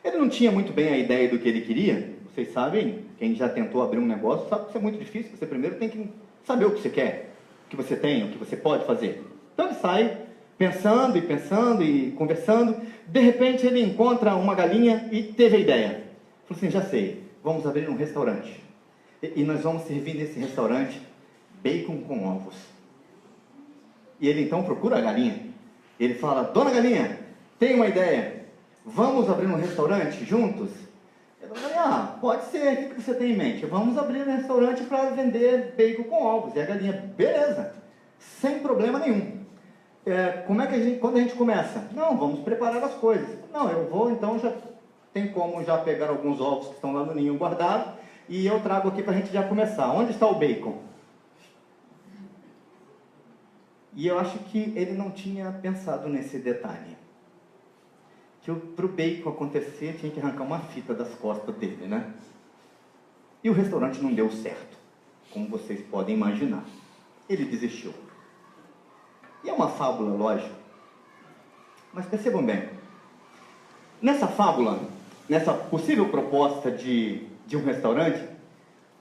S1: Ele não tinha muito bem a ideia do que ele queria. Vocês sabem, quem já tentou abrir um negócio, sabe que isso é muito difícil. Você primeiro tem que saber o que você quer, o que você tem, o que você pode fazer. Então ele sai pensando e conversando. De repente ele encontra uma galinha e teve a ideia. Falou assim: já sei, vamos abrir um restaurante. E nós vamos servir nesse restaurante bacon com ovos. E ele então procura a galinha. Ele fala: dona galinha, tem uma ideia, vamos abrir um restaurante juntos? Ela fala: pode ser, o que você tem em mente? Vamos abrir um restaurante para vender bacon com ovos. E a galinha: beleza, sem problema nenhum. Como é que quando a gente começa? Não, vamos preparar as coisas. Não, eu vou então, já tem como já pegar alguns ovos que estão lá no ninho guardados, e eu trago aqui para a gente já começar. Onde está o bacon? E eu acho que ele não tinha pensado nesse detalhe. Que para o bacon acontecer, tinha que arrancar uma fita das costas dele, né? E o restaurante não deu certo, como vocês podem imaginar. Ele desistiu. E é uma fábula, lógico. Mas percebam bem. Nessa fábula, nessa possível proposta de um restaurante,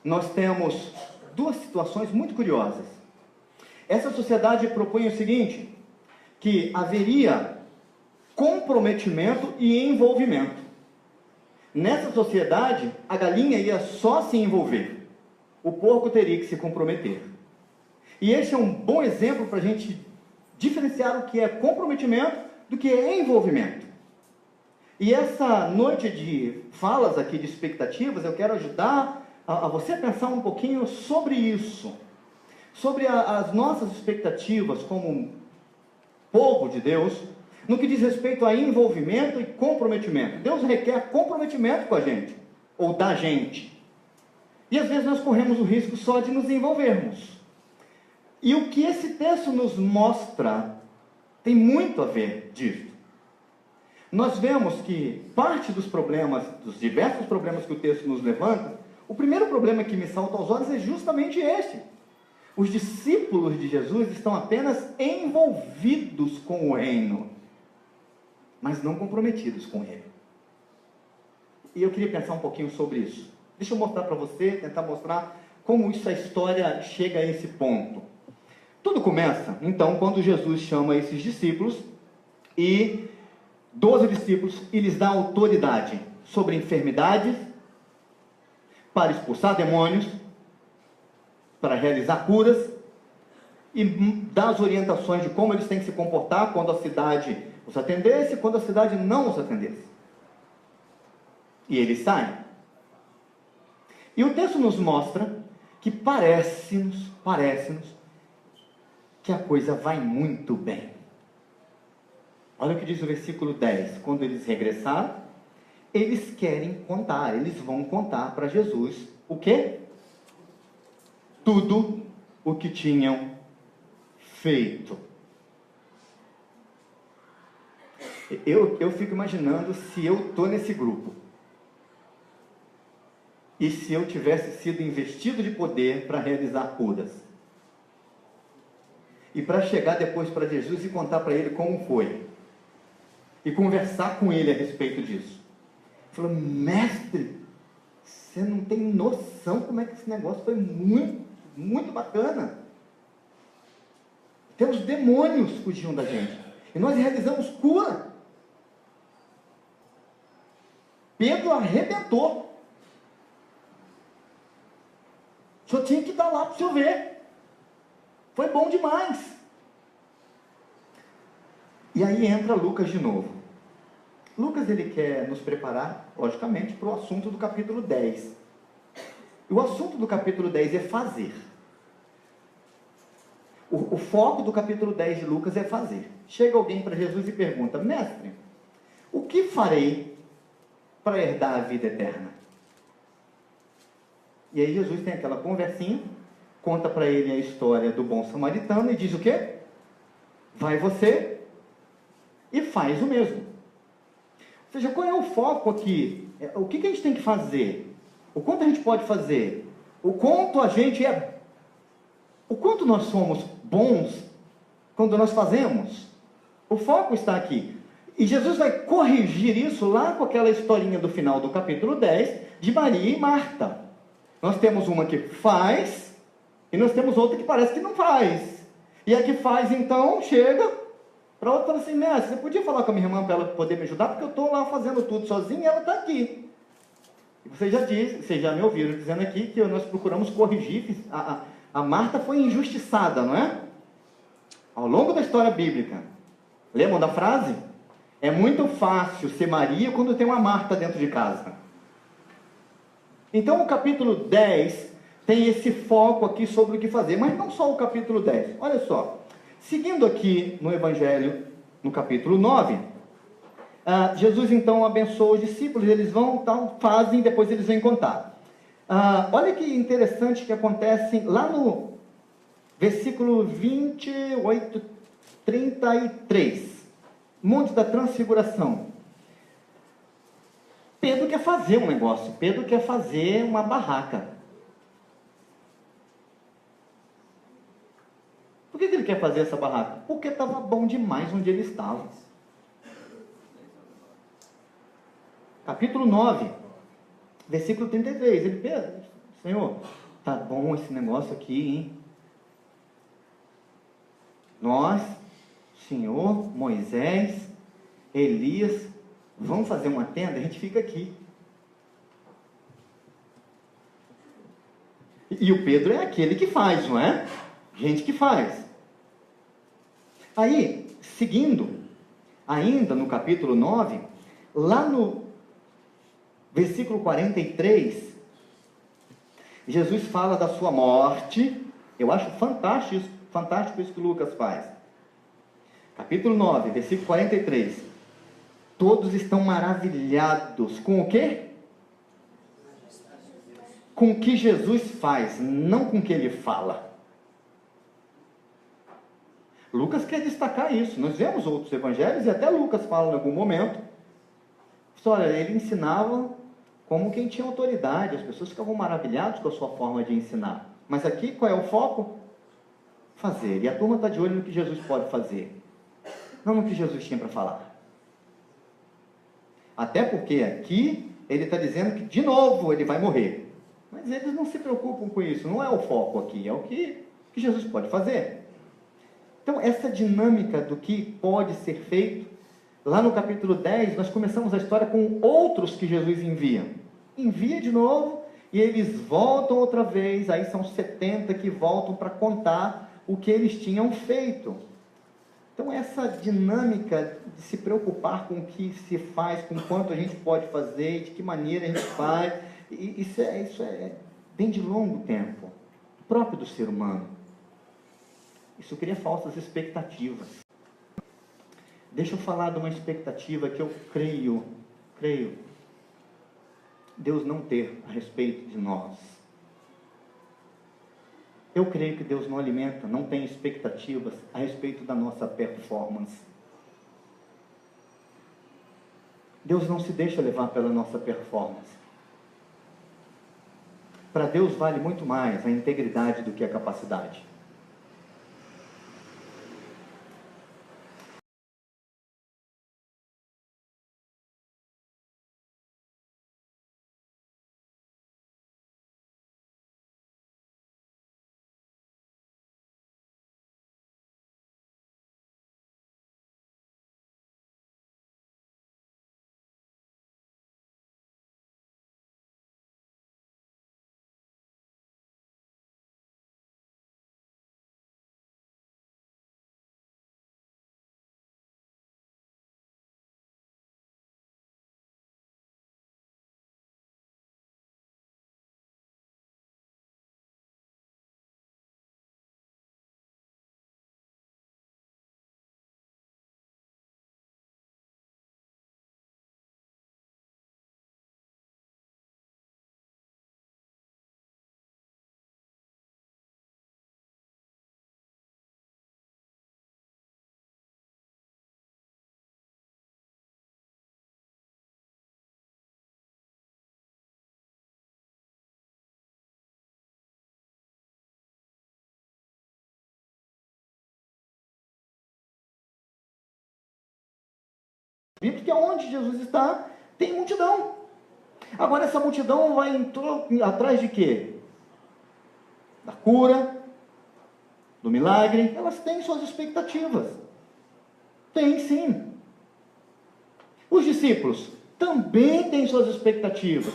S1: nós temos duas situações muito curiosas. Essa sociedade propõe o seguinte, que haveria comprometimento e envolvimento. Nessa sociedade, a galinha ia só se envolver, o porco teria que se comprometer. E esse é um bom exemplo para a gente diferenciar o que é comprometimento do que é envolvimento. E essa noite de falas aqui, de expectativas, eu quero ajudar a você a pensar um pouquinho sobre isso, sobre as nossas expectativas como povo de Deus, no que diz respeito a envolvimento e comprometimento. Deus requer comprometimento com a gente, ou da gente. E às vezes nós corremos o risco só de nos envolvermos. E o que esse texto nos mostra tem muito a ver disso. Nós vemos que parte dos problemas, dos diversos problemas que o texto nos levanta, o primeiro problema que me salta aos olhos é justamente este. Os discípulos de Jesus estão apenas envolvidos com o reino, mas não comprometidos com ele. E eu queria pensar um pouquinho sobre isso. Deixa eu mostrar para você, tentar mostrar como a história chega a esse ponto. Tudo começa, então, quando Jesus chama esses discípulos e 12 discípulos e lhes dá autoridade sobre enfermidades, para expulsar demônios, para realizar curas e dá as orientações de como eles têm que se comportar quando a cidade os atendesse e quando a cidade não os atendesse. E eles saem. E o texto nos mostra que parece-nos que a coisa vai muito bem. Olha o que diz o versículo 10. Quando eles regressaram, eles querem contar, eles vão contar para Jesus o quê? Tudo o que tinham feito. Eu fico imaginando se eu estou nesse grupo. E se eu tivesse sido investido de poder para realizar curas. E para chegar depois para Jesus e contar para ele como foi. E conversar com ele a respeito disso. Falou, mestre, você não tem noção como é que esse negócio foi muito bacana. Até os demônios fugiam da gente. E nós realizamos cura. Pedro arrebentou. O senhor tinha que estar lá para o senhor ver. Foi bom demais. E aí entra Lucas de novo. Lucas, ele quer nos preparar, logicamente, para o assunto do capítulo 10. E o assunto do capítulo 10 é fazer. O foco do capítulo 10 de Lucas é fazer. Chega alguém para Jesus e pergunta, mestre, o que farei para herdar a vida eterna? E aí Jesus tem aquela conversinha, conta para ele a história do bom samaritano e diz o quê? Vai você e faz o mesmo. Ou seja, qual é o foco aqui? O que a gente tem que fazer? O quanto a gente pode fazer? O quanto nós somos bons quando nós fazemos? O foco está aqui. E Jesus vai corrigir isso lá com aquela historinha do final do capítulo 10 de Maria e Marta. Nós temos uma que faz e nós temos outra que parece que não faz. E a que faz, então, chega para outra e fala assim, mestre, você podia falar com a minha irmã para ela poder me ajudar? Porque eu estou lá fazendo tudo sozinho e ela está aqui. E vocês já me ouviram dizendo aqui que nós procuramos corrigir. A Marta foi injustiçada, não é? Ao longo da história bíblica. Lembram da frase? É muito fácil ser Maria quando tem uma Marta dentro de casa. Então o capítulo 10 tem esse foco aqui sobre o que fazer. Mas não só o capítulo 10. Olha só. Seguindo aqui no Evangelho, no capítulo 9, Jesus então abençoa os discípulos, eles vão, então, fazem, depois eles vêm contar. Olha que interessante que acontece lá no versículo 28, 33, Monte da Transfiguração. Pedro quer fazer um negócio, Pedro quer fazer uma barraca. Por que ele quer fazer essa barraca? Porque estava bom demais onde ele estava. capítulo 9, versículo 33. Ele pensa: Senhor, tá bom esse negócio aqui, hein? Nós, Senhor, Moisés, Elias, vamos fazer uma tenda? A gente fica aqui. E o Pedro é aquele que faz, não é? Gente que faz. Aí, seguindo, ainda no capítulo 9, lá no versículo 43, Jesus fala da sua morte. Eu acho fantástico isso que Lucas faz. Capítulo 9, versículo 43. Todos estão maravilhados com o quê? Com o que Jesus faz, não com o que ele fala. Lucas quer destacar isso. Nós vemos outros evangelhos e até Lucas fala em algum momento. Olha, ele ensinava como quem tinha autoridade. As pessoas ficavam maravilhadas com a sua forma de ensinar. Mas aqui qual é o foco? Fazer. E a turma está de olho no que Jesus pode fazer, não no que Jesus tinha para falar. Até porque aqui ele está dizendo que de novo ele vai morrer. Mas eles não se preocupam com isso, não é o foco aqui, é o que Jesus pode fazer. Então, essa dinâmica do que pode ser feito, lá no capítulo 10, nós começamos a história com outros que Jesus envia. Envia de novo, e eles voltam outra vez, aí são 70 que voltam para contar o que eles tinham feito. Então, essa dinâmica de se preocupar com o que se faz, com quanto a gente pode fazer, de que maneira a gente faz, isso é bem de longo tempo, próprio do ser humano. Isso cria falsas expectativas. Deixa eu falar de uma expectativa que eu creio Deus não ter a respeito de nós. Eu creio que Deus não alimenta, não tem expectativas a respeito da nossa performance. Deus não se deixa levar pela nossa performance. Para Deus vale muito mais a integridade do que a capacidade. Porque onde Jesus está, tem multidão. Agora essa multidão vai atrás de quê? Da cura, do milagre. Elas têm suas expectativas. Tem sim. Os discípulos também têm suas expectativas.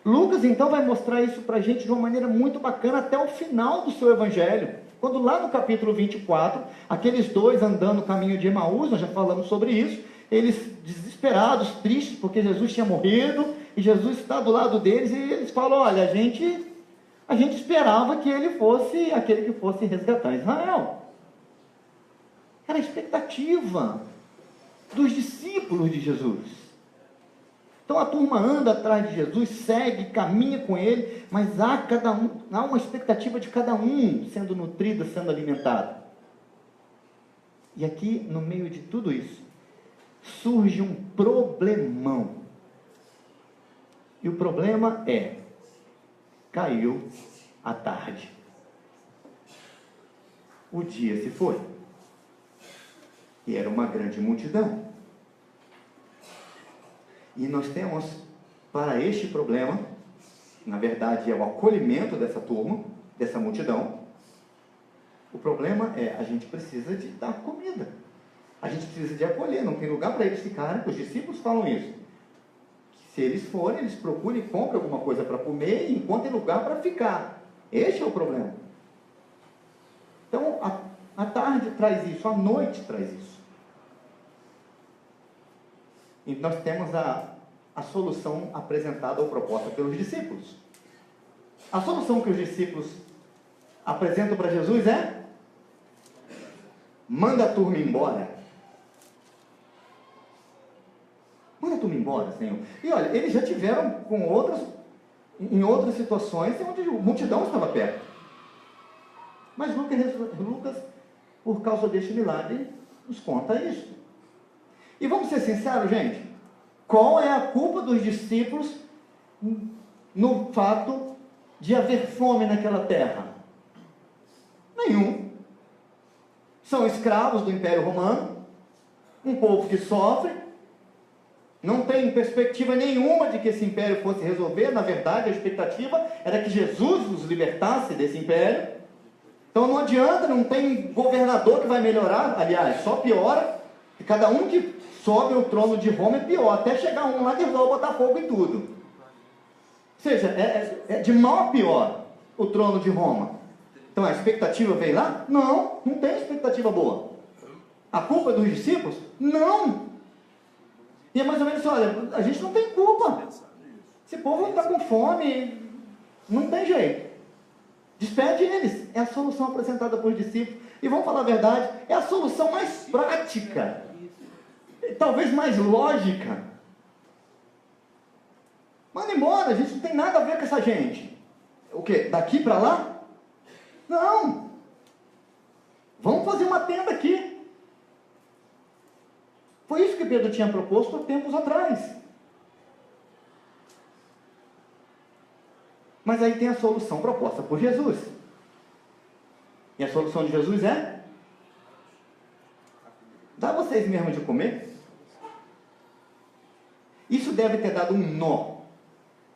S1: Lucas então vai mostrar isso para a gente de uma maneira muito bacana até o final do seu evangelho. Quando lá no capítulo 24, aqueles dois andando no caminho de Emaús, nós já falamos sobre isso, eles desesperados, tristes, porque Jesus tinha morrido, e Jesus está do lado deles, e eles falam: olha, a gente esperava que ele fosse aquele que fosse resgatar Israel. Era a expectativa dos discípulos de Jesus. Então a turma anda atrás de Jesus, segue, caminha com ele, mas há uma expectativa de cada um sendo nutrida, sendo alimentado. E aqui, no meio de tudo isso, surge um problemão. E o problema é: caiu a tarde. O dia se foi. E era uma grande multidão. E nós temos para este problema, na verdade é o acolhimento dessa turma, dessa multidão. O problema é, a gente precisa de dar comida. A gente precisa de acolher, não tem lugar para eles ficarem. Os discípulos falam isso. Se eles forem, eles procurem e comprem alguma coisa para comer e encontrem lugar para ficar. Este é o problema. Então, a tarde traz isso, a noite traz isso. E nós temos a solução apresentada ou proposta pelos discípulos. A solução que os discípulos apresentam para Jesus é: manda a turma embora. Manda a turma embora, Senhor. E olha, eles já tiveram em outras situações onde a multidão estava perto. Mas Lucas, por causa deste milagre, nos conta isso. E vamos ser sinceros, gente. Qual é a culpa dos discípulos no fato de haver fome naquela terra? Nenhum. São escravos do Império Romano, um povo que sofre, não tem perspectiva nenhuma de que esse império fosse resolver. Na verdade, a expectativa era que Jesus os libertasse desse império. Então não adianta, não tem governador que vai melhorar, aliás, só piora. E cada um que sobe o trono de Roma é pior, até chegar um lá que resolve botar fogo em tudo. Ou seja, é de mal a pior o trono de Roma. Então a expectativa veio lá? Não, não tem expectativa boa. A culpa é dos discípulos? Não. E é mais ou menos assim, olha, a gente não tem culpa. Esse povo está com fome, não tem jeito. Despede eles. É a solução apresentada pelos discípulos. E vamos falar a verdade, é a solução mais prática, talvez mais lógica. Manda embora, a gente não tem nada a ver com essa gente. O quê? Daqui para lá? Não. Vamos fazer uma tenda aqui. Foi isso que Pedro tinha proposto há tempos atrás. Mas aí tem a solução proposta por Jesus. E a solução de Jesus é: dá vocês mesmos de comer. Isso deve ter dado um nó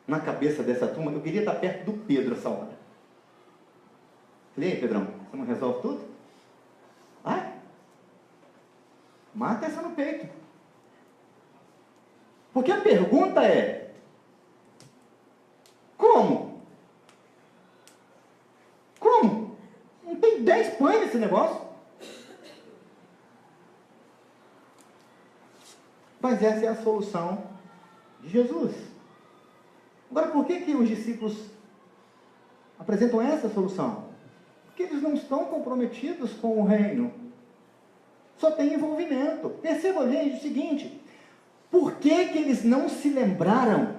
S1: na cabeça dessa turma. Eu queria estar perto do Pedro essa hora. Falei: e aí, Pedrão, você não resolve tudo? Vai. Mata essa no peito. Porque a pergunta é: como? Como? Não tem 10 pães nesse negócio. Mas essa é a solução de Jesus. Agora, por que os discípulos apresentam essa solução? Porque eles não estão comprometidos com o reino. Só tem envolvimento. Perceba, gente, o seguinte: por que eles não se lembraram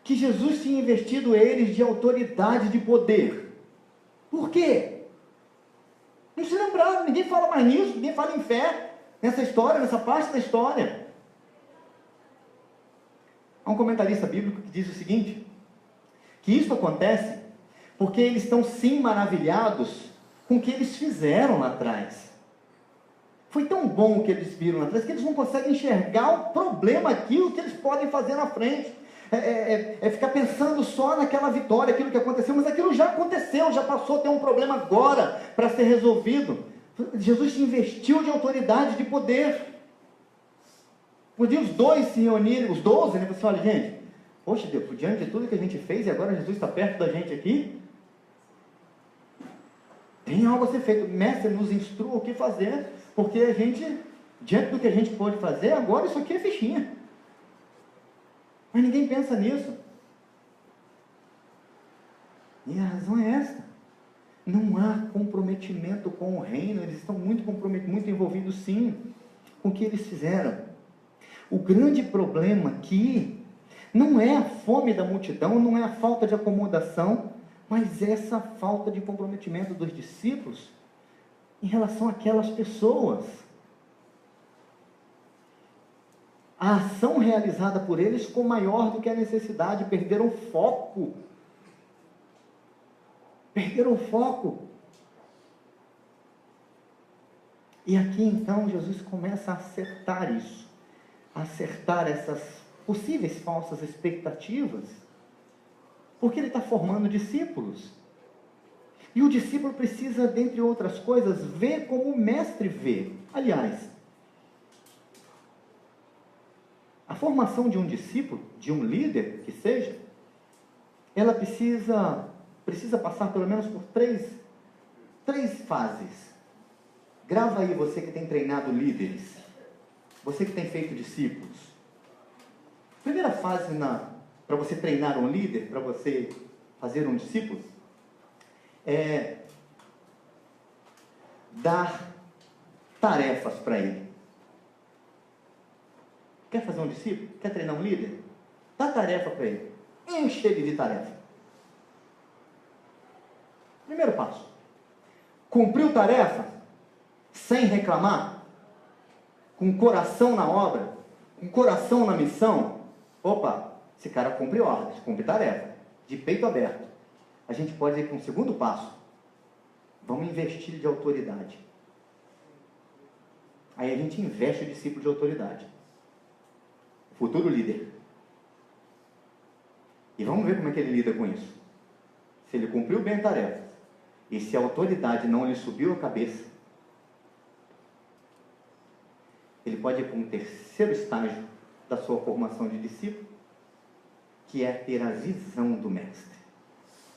S1: que Jesus tinha investido eles de autoridade, de poder? Por quê? Não se lembraram, ninguém fala mais nisso, ninguém fala em fé nessa história, nessa parte da história. Há um comentarista bíblico que diz o seguinte: que isso acontece porque eles estão sim maravilhados com o que eles fizeram lá atrás. Foi tão bom o que eles viram lá atrás que eles não conseguem enxergar o problema aqui, o que eles podem fazer na frente. É ficar pensando só naquela vitória, aquilo que aconteceu, mas aquilo já aconteceu, já passou, tem um problema agora para ser resolvido. Jesus investiu de autoridade, de poder. Podia os dois se reunirem, os 12, né? Você olha, gente, poxa Deus, diante de tudo que a gente fez e agora Jesus está perto da gente aqui, tem algo a ser feito. Mestre, nos instrua o que fazer, porque a gente, diante do que a gente pode fazer, agora isso aqui é fichinha. Mas ninguém pensa nisso. E a razão é esta: não há comprometimento com o reino. Eles estão muito comprometidos, muito envolvidos sim com o que eles fizeram. O grande problema aqui não é a fome da multidão, não é a falta de acomodação, mas essa falta de comprometimento dos discípulos em relação àquelas pessoas. A ação realizada por eles ficou maior do que a necessidade, perderam o foco. Perderam o foco. E aqui então Jesus começa a acertar isso, a acertar
S5: possíveis falsas expectativas, porque ele está formando discípulos. E o discípulo precisa, dentre outras coisas, ver como o mestre vê. Aliás, a formação de um discípulo, de um líder que seja, ela precisa passar pelo menos por três fases. Grava aí, você que tem treinado líderes, você que tem feito discípulos. Primeira fase para você treinar um líder, para você fazer um discípulo, é dar tarefas para ele. Quer fazer um discípulo? Quer treinar um líder? Dá tarefa para ele. Enche ele de tarefa. Primeiro passo. Cumpriu tarefa? Sem reclamar? Com coração na obra? Com coração na missão? Opa, esse cara cumpre ordens, cumpre tarefa. De peito aberto. A gente pode ir para um segundo passo. Vamos investir de autoridade. Aí a gente investe o discípulo de autoridade. Futuro líder. E vamos ver como é que ele lida com isso. Se ele cumpriu bem a tarefa, e se a autoridade não lhe subiu a cabeça, ele pode ir para um terceiro estágio da sua formação de discípulo, que é ter a visão do mestre.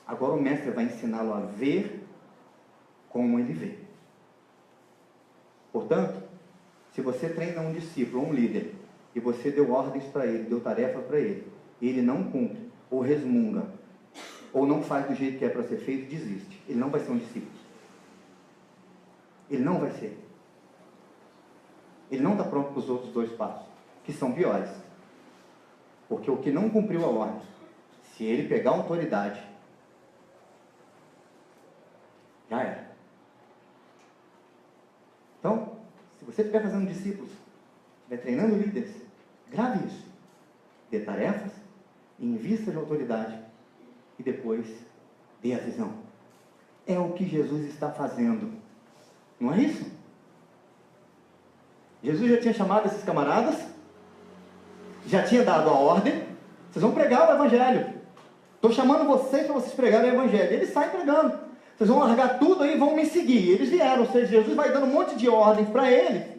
S5: Agora o mestre vai ensiná-lo a ver como ele vê. Portanto, se você treina um discípulo, um líder, e você deu ordens para ele, deu tarefa para ele, e ele não cumpre, ou resmunga, ou não faz do jeito que é para ser feito, desiste. Ele não vai ser um discípulo. Ele não vai ser. Ele não está pronto para os outros dois passos, que são piores. Porque o que não cumpriu a ordem, se ele pegar a autoridade, já era. Então, se você estiver fazendo discípulos, estiver treinando líderes, grave isso. Dê tarefas, invista de autoridade e depois dê a visão. É o que Jesus está fazendo. Não é isso? Jesus já tinha chamado esses camaradas, já tinha dado a ordem, vocês vão pregar o Evangelho. Estou chamando vocês para vocês pregarem o Evangelho. Eles saem pregando. Vocês vão largar tudo aí e vão me seguir. Eles vieram, ou seja, Jesus vai dando um monte de ordens para eles,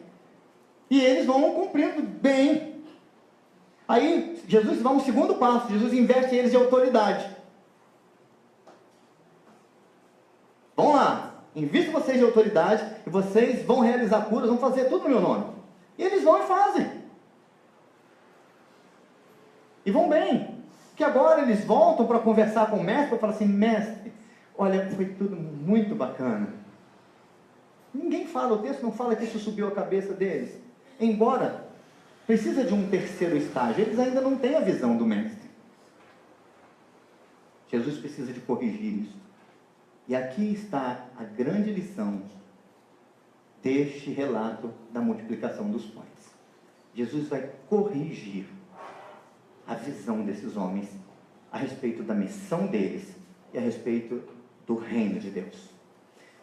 S5: e eles vão cumprindo bem. Aí, Jesus vai um segundo passo, Jesus investe eles de autoridade. Vão lá, invisto vocês de autoridade, e vocês vão realizar curas, vão fazer tudo no meu nome. E eles vão e fazem. E vão bem. Porque agora eles voltam para conversar com o mestre, para falar assim, mestre, olha, foi tudo muito bacana. Ninguém fala, o texto não fala que isso subiu a cabeça deles. Embora precisa de um terceiro estágio, eles ainda não têm a visão do mestre. Jesus precisa de corrigir isso. E aqui está a grande lição deste relato da multiplicação dos pães. Jesus vai corrigir a visão desses homens a respeito da missão deles e a respeito do reino de Deus.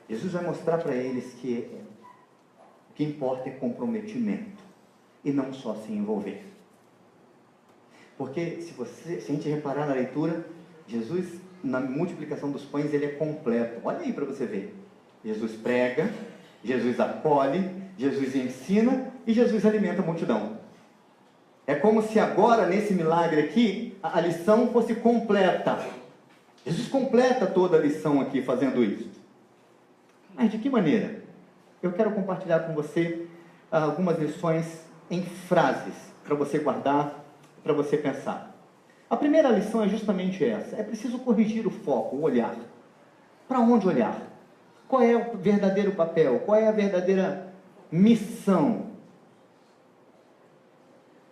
S5: Jesus vai mostrar para eles que o que importa é comprometimento e não só se envolver. Porque se a gente reparar na leitura, Jesus, na multiplicação dos pães, ele é completo. Olha aí para você ver. Jesus prega, Jesus acolhe, Jesus ensina e Jesus alimenta a multidão. É como se agora, nesse milagre aqui, a lição fosse completa. Jesus completa toda a lição aqui fazendo isso. Mas de que maneira? Eu quero compartilhar com você algumas lições em frases, para você guardar, para você pensar. A primeira lição é justamente essa. É preciso corrigir o foco, o olhar. Para onde olhar? Qual é o verdadeiro papel? Qual é a verdadeira missão?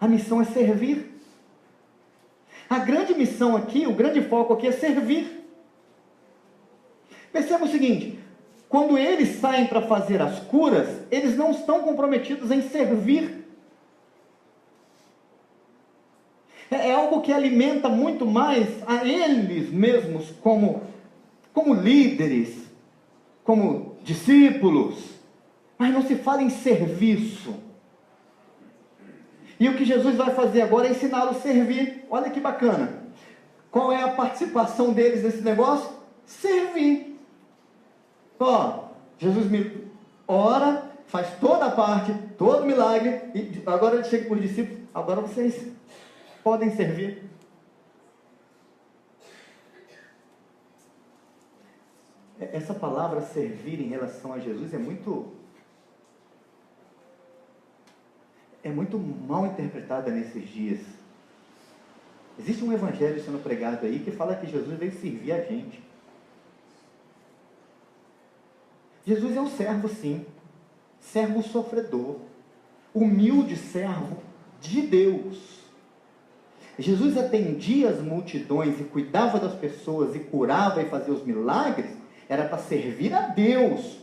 S5: A missão é servir. A grande missão aqui, o grande foco aqui é servir. Perceba o seguinte, quando eles saem para fazer as curas, eles não estão comprometidos em servir. É algo que alimenta muito mais a eles mesmos como líderes, como discípulos, mas não se fala em serviço. E o que Jesus vai fazer agora é ensiná-los a servir. Olha que bacana. Qual é a participação deles nesse negócio? Servir. Ó, Jesus me ora, faz toda a parte, todo milagre, e agora ele chega para os discípulos, agora vocês podem servir. Essa palavra servir em relação a Jesus é muito mal interpretada nesses dias. Existe um evangelho sendo pregado aí que fala que Jesus veio servir a gente. Jesus é um servo, sim, servo sofredor, humilde servo de Deus. Jesus atendia as multidões e cuidava das pessoas e curava e fazia os milagres, era para servir a Deus,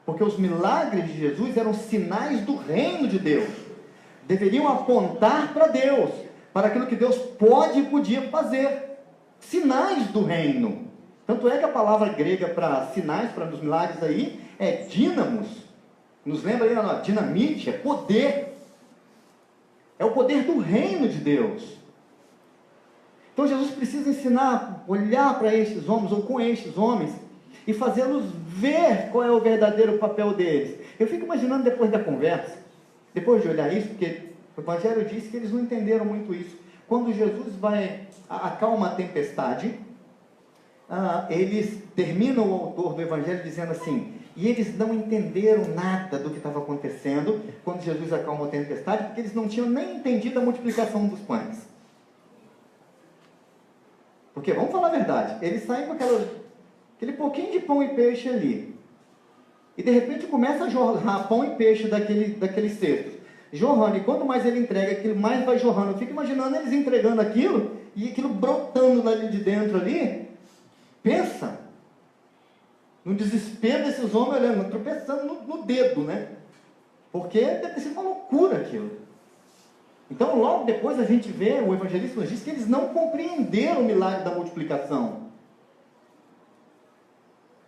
S5: porque os milagres de Jesus eram sinais do reino de Deus, deveriam apontar para Deus, para aquilo que Deus pode e podia fazer, sinais do reino. Tanto é que a palavra grega para sinais, para os milagres aí, é dínamos. Nos lembra aí, não, dinamite, é poder. É o poder do reino de Deus. Então Jesus precisa ensinar, olhar para estes homens, ou com estes homens, e fazê-los ver qual é o verdadeiro papel deles. Eu fico imaginando depois da conversa, depois de olhar isso, porque o Evangelho diz que eles não entenderam muito isso. Quando Jesus acalma a tempestade, eles terminam o autor do Evangelho dizendo assim, e eles não entenderam nada do que estava acontecendo quando Jesus acalma a tempestade, porque eles não tinham nem entendido a multiplicação dos pães. Porque, vamos falar a verdade, eles saem com aquele pouquinho de pão e peixe ali, e de repente começa a jorrar pão e peixe daqueles cestos, jorrando, e quanto mais ele entrega, aquilo mais vai jorrando. Eu fico imaginando eles entregando aquilo, e aquilo brotando ali de dentro ali. Pensa no desespero desses homens olhando, tropeçando no dedo, né? Porque deve ter sido uma loucura aquilo. Então logo depois a gente vê, o evangelista nos diz que eles não compreenderam o milagre da multiplicação.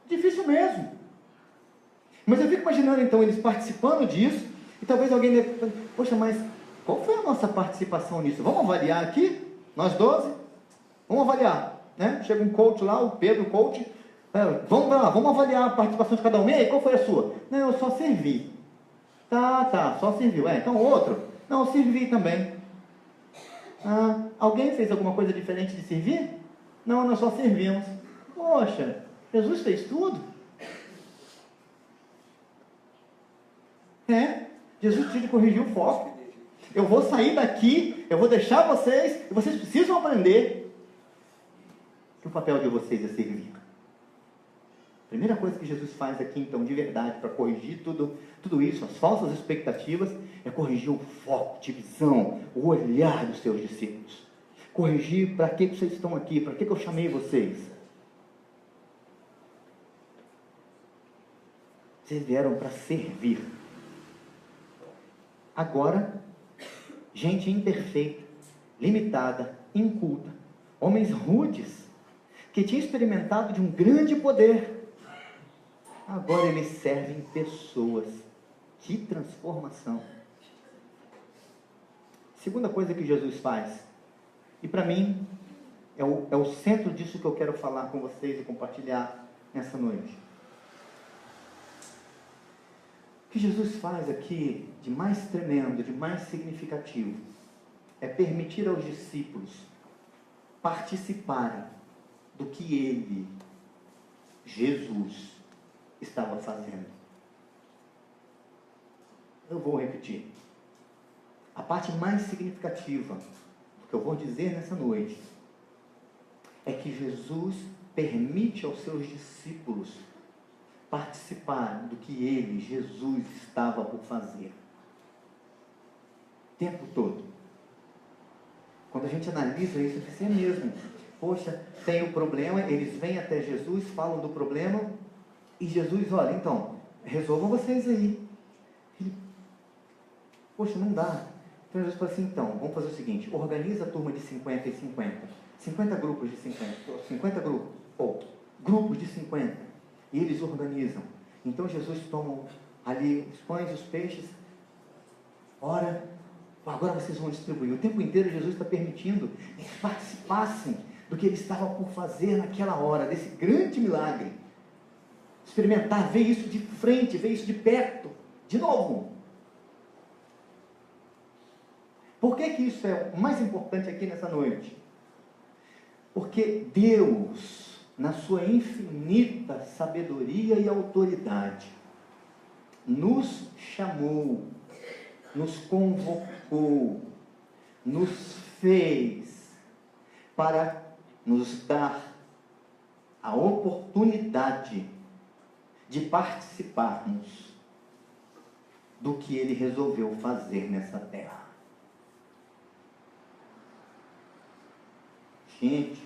S5: Difícil mesmo. Mas eu fico imaginando então eles participando disso, e talvez alguém deve pensar, poxa, mas qual foi a nossa participação nisso? Vamos avaliar aqui, nós 12? Vamos avaliar, né? Chega um coach lá, o Pedro, coach, vamos lá, vamos avaliar a participação de cada um. E aí, qual foi a sua? Não, eu só servi. Tá, só serviu. Então outro? Não, eu servi também. Alguém fez alguma coisa diferente de servir? Não, nós só servimos. Poxa, Jesus fez tudo? Jesus precisa corrigir o foco. Eu vou sair daqui, eu vou deixar vocês, e vocês precisam aprender que o papel de vocês é servir. A primeira coisa que Jesus faz aqui, então, de verdade, para corrigir tudo isso, as falsas expectativas, é corrigir o foco de visão, o olhar dos seus discípulos. Corrigir para que vocês estão aqui, para que eu chamei vocês. Vocês vieram para servir. Agora, gente imperfeita, limitada, inculta, homens rudes, que tinham experimentado de um grande poder, agora eles servem pessoas. Que transformação! Segunda coisa que Jesus faz, e para mim é o centro disso que eu quero falar com vocês e compartilhar nessa noite. O que Jesus faz aqui de mais tremendo, de mais significativo, é permitir aos discípulos participarem do que ele, Jesus, estava fazendo. Eu vou repetir. A parte mais significativa do que eu vou dizer nessa noite é que Jesus permite aos seus discípulos participar do que ele, Jesus, estava por fazer. O tempo todo. Quando a gente analisa isso, é mesmo. Poxa, tem um problema, eles vêm até Jesus, falam do problema, e Jesus, olha, então, resolvam vocês aí. Poxa, não dá. Então Jesus fala assim, então, vamos fazer o seguinte, organiza a turma de 50 e 50. 50 grupos de 50. 50 grupos, ou grupos de 50. E eles organizam. Então Jesus toma ali os pães e os peixes, ora, Agora vocês vão distribuir. O tempo inteiro Jesus está permitindo que eles participassem do que ele estava por fazer naquela hora, desse grande milagre. Experimentar, ver isso de frente, ver isso de perto, de novo. Por que que isso é o mais importante aqui nessa noite? Porque Deus, na sua infinita sabedoria e autoridade, nos chamou, nos convocou, nos fez para nos dar a oportunidade de participarmos do que Ele resolveu fazer nessa terra. Gente,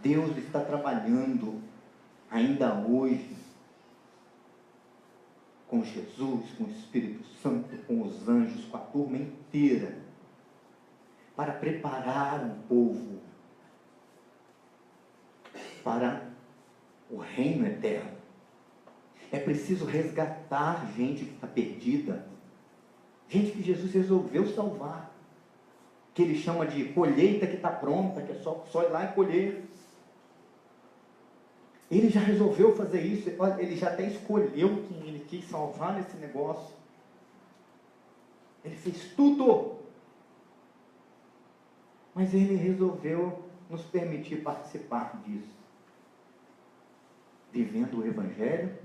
S5: Deus está trabalhando ainda hoje com Jesus, com o Espírito Santo, com os anjos, com a turma inteira, para preparar um povo para o reino eterno. É preciso resgatar gente que está perdida, gente que Jesus resolveu salvar, que ele chama de colheita que está pronta, que é só ir lá e colher. Ele já resolveu fazer isso, ele já até escolheu quem ele quis salvar nesse negócio. Ele fez tudo. Mas ele resolveu nos permitir participar disso. Vivendo o Evangelho,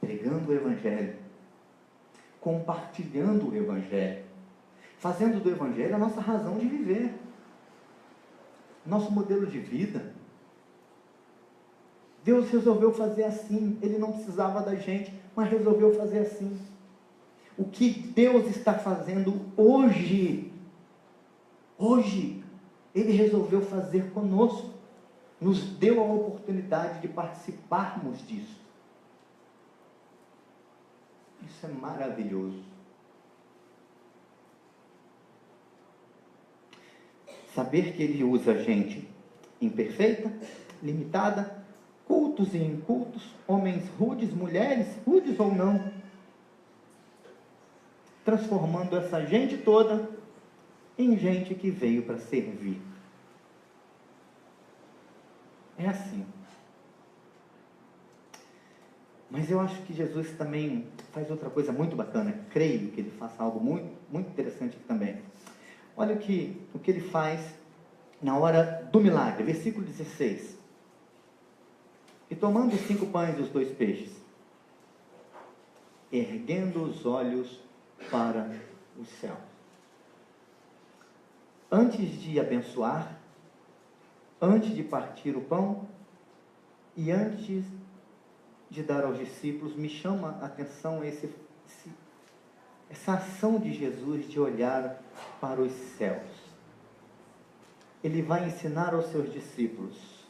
S5: pregando o Evangelho, compartilhando o Evangelho, fazendo do Evangelho a nossa razão de viver, nosso modelo de vida. Deus resolveu fazer assim, Ele não precisava da gente, mas resolveu fazer assim. O que Deus está fazendo hoje, Ele resolveu fazer conosco, nos deu a oportunidade de participarmos disso. Isso é maravilhoso. Saber que Ele usa gente imperfeita, limitada, cultos e incultos, homens rudes, mulheres rudes ou não, transformando essa gente toda em gente que veio para servir. É assim. Mas eu acho que Jesus também faz outra coisa muito bacana. Creio que Ele faça algo muito, muito interessante aqui também. Olha o que Ele faz na hora do milagre, versículo 16. E tomando os 5 pães e os 2 peixes, erguendo os olhos para o céu, antes de abençoar, antes de partir o pão e antes de dar aos discípulos, me chama a atenção essa ação de Jesus de olhar para os céus. Ele vai ensinar aos seus discípulos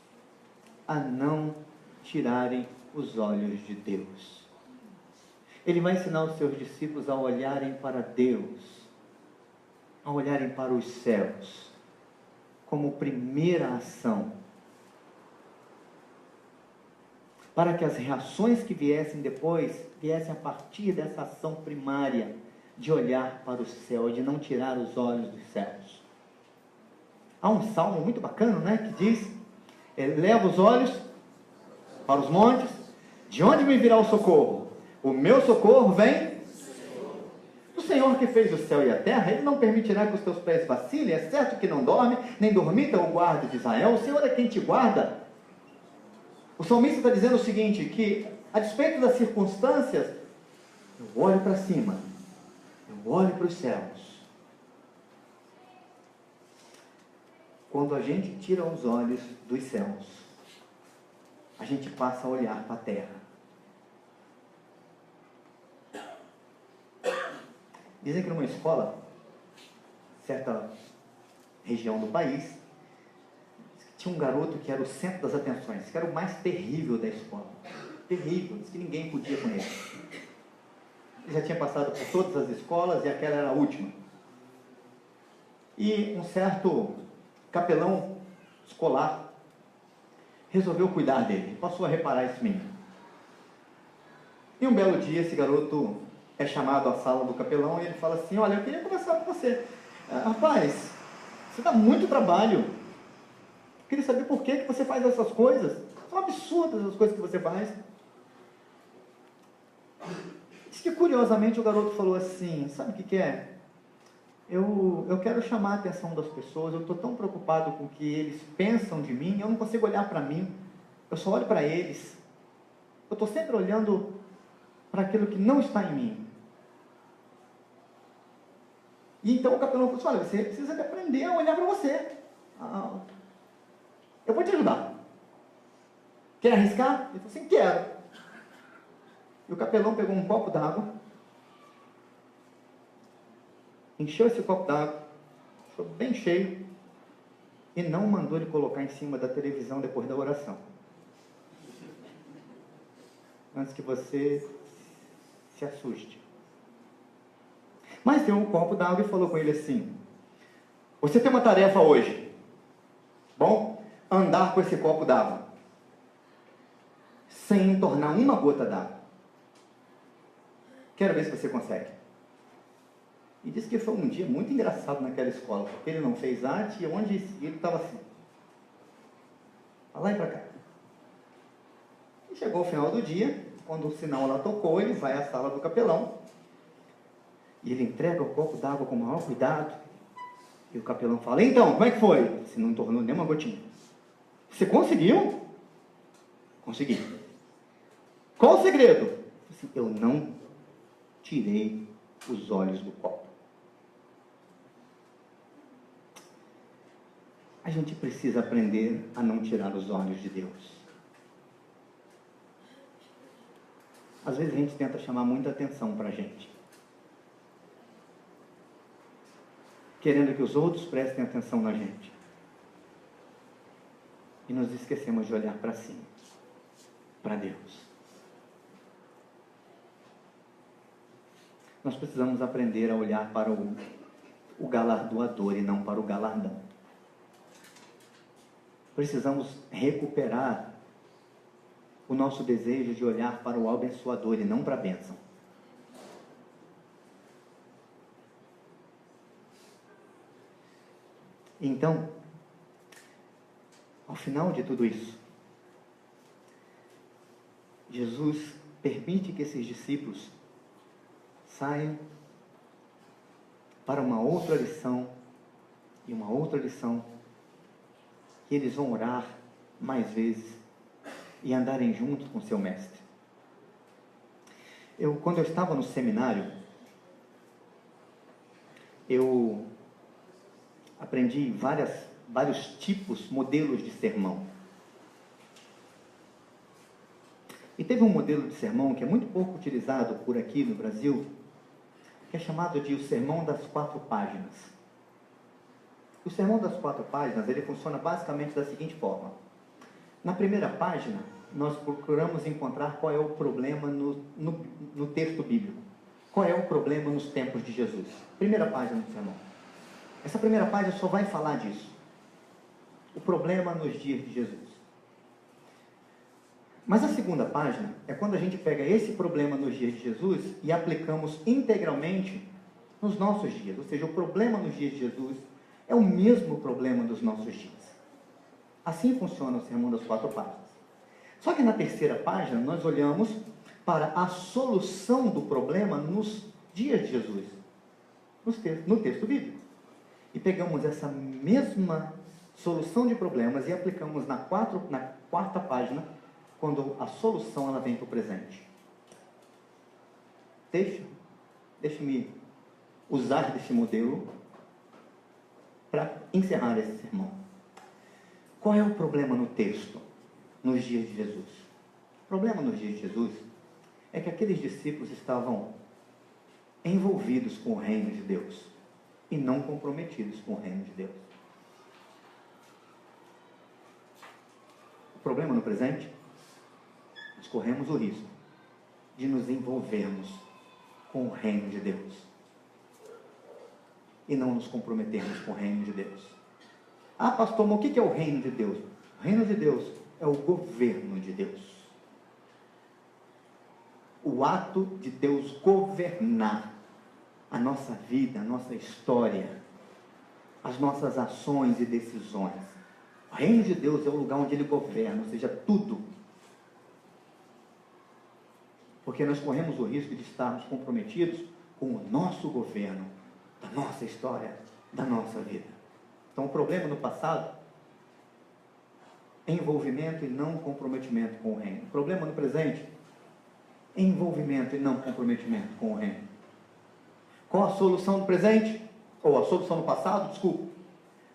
S5: a não tirarem os olhos de Deus. Ele vai ensinar os seus discípulos a olharem para Deus, a olharem para os céus, como primeira ação, para que as reações que viessem depois, viessem a partir dessa ação primária, de olhar para o céu, de não tirar os olhos dos céus. Há um salmo muito bacana, né, que diz, leva os olhos para os montes, de onde me virá o socorro? O meu socorro vem do Senhor que fez o céu e a terra. Ele não permitirá que os teus pés vacilem, é certo que não dorme, nem dormita o guarda de Israel. O Senhor é quem te guarda. O salmista está dizendo o seguinte, que a despeito das circunstâncias, eu olho para cima, eu olho para os céus. Quando a gente tira os olhos dos céus, a gente passa a olhar para a terra. Dizem que numa escola, certa região do país, tinha um garoto que era o centro das atenções, que era o mais terrível da escola. Terrível, diz que ninguém podia com ele. Ele já tinha passado por todas as escolas e aquela era a última. E um certo capelão escolar resolveu cuidar dele, passou a reparar esse menino. E um belo dia esse garoto é chamado à sala do capelão e ele fala assim: olha, eu queria conversar com você. Rapaz, você dá muito trabalho. Eu queria saber por que você faz essas coisas. São absurdas as coisas que você faz. Diz que curiosamente o garoto falou assim: sabe o que é? Eu quero chamar a atenção das pessoas, eu estou tão preocupado com o que eles pensam de mim, eu não consigo olhar para mim, eu só olho para eles. Eu estou sempre olhando para aquilo que não está em mim. E então o capelão falou assim: olha, você precisa de aprender a olhar para você. Eu vou te ajudar. Quer arriscar? Ele falou assim: quero. E o capelão pegou um copo d'água, encheu esse copo d'água, deixou bem cheio, e não mandou ele colocar em cima da televisão depois da oração. Antes que você se assuste. Mas deu um copo d'água e falou com ele assim: você tem uma tarefa hoje. Bom, andar com esse copo d'água sem entornar uma gota d'água. Quero ver se você consegue. E disse que foi um dia muito engraçado naquela escola, porque ele não fez arte e onde ele estava assim, pra lá e para cá. E chegou o final do dia, quando o sinal lá tocou, ele vai à sala do capelão e ele entrega o copo d'água com o maior cuidado. E o capelão fala: então, como é que foi? Você não tornou nem uma gotinha. Você conseguiu? Consegui. Qual o segredo? Assim, eu não tirei os olhos do copo. A gente precisa aprender a não tirar os olhos de Deus. Às vezes a gente tenta chamar muita atenção para a gente, querendo que os outros prestem atenção na gente. E nos esquecemos de olhar para cima, para Deus. Nós precisamos aprender a olhar para o galardoador e não para o galardão. Precisamos recuperar o nosso desejo de olhar para o abençoador e não para a bênção. Então, ao final de tudo isso, Jesus permite que esses discípulos saiam para uma outra lição e uma outra lição, que eles vão orar mais vezes e andarem juntos com seu mestre. Quando eu estava no seminário, eu aprendi vários tipos, modelos de sermão. E teve um modelo de sermão que é muito pouco utilizado por aqui no Brasil, que é chamado de o sermão das 4 páginas. O sermão das 4 páginas, ele funciona basicamente da seguinte forma. Na primeira página, nós procuramos encontrar qual é o problema no texto bíblico. Qual é o problema nos tempos de Jesus. Primeira página do sermão. Essa primeira página só vai falar disso. O problema nos dias de Jesus. Mas a segunda página é quando a gente pega esse problema nos dias de Jesus e aplicamos integralmente nos nossos dias. Ou seja, o problema nos dias de Jesus é o mesmo problema dos nossos dias. Assim funciona o sermão das 4 páginas. Só que na terceira página nós olhamos para a solução do problema nos dias de Jesus, no texto bíblico. E pegamos essa mesma solução de problemas e aplicamos na quarta página, quando a solução ela vem para o presente. Deixe-me usar desse modelo para encerrar esse sermão. Qual é o problema no texto, nos dias de Jesus? O problema nos dias de Jesus é que aqueles discípulos estavam envolvidos com o reino de Deus e não comprometidos com o reino de Deus. O problema no presente, nós corremos o risco de nos envolvermos com o reino de Deus e não nos comprometermos com o reino de Deus. Ah, pastor, mas o que é o reino de Deus? O reino de Deus é o governo de Deus. O ato de Deus governar governar a nossa vida, a nossa história, as nossas ações e decisões. O reino de Deus é o lugar onde Ele governa, ou seja, tudo. Porque nós corremos o risco de estarmos comprometidos com o nosso governo, da nossa história, da nossa vida. Então o problema no passado é envolvimento e não comprometimento com o reino. O problema no presente é envolvimento e não comprometimento com o reino. Qual a solução no presente? Ou a solução no passado? Desculpa.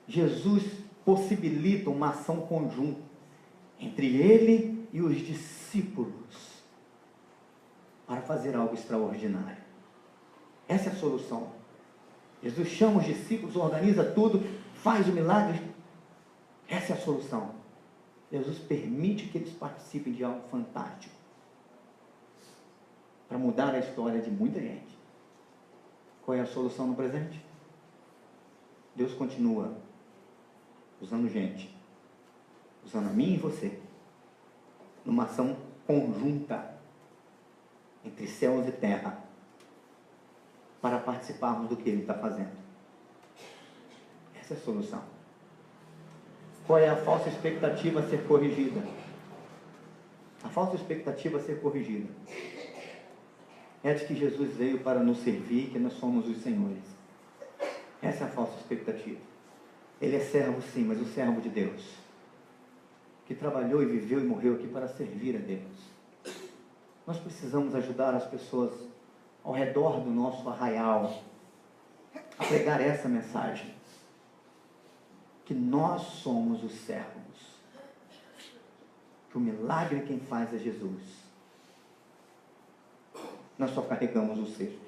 S5: Jesus possibilita uma ação conjunta entre Ele e os discípulos para fazer algo extraordinário. Essa é a solução. Jesus chama os discípulos, organiza tudo, faz o milagre. Essa é a solução. Jesus permite que eles participem de algo fantástico para mudar a história de muita gente. Qual é a solução no presente? Deus continua usando gente, usando a mim e você, numa ação conjunta entre céus e terra, para participarmos do que Ele está fazendo. Essa é a solução. Qual é a falsa expectativa a ser corrigida? A falsa expectativa a ser corrigida é de que Jesus veio para nos servir, que nós somos os senhores. Essa é a falsa expectativa. Ele é servo sim, mas o servo de Deus, que trabalhou e viveu e morreu aqui para servir a Deus. Nós precisamos ajudar as pessoas ao redor do nosso arraial a pregar essa mensagem, que nós somos os servos, que o milagre quem faz é Jesus. Nós só carregamos os cestos.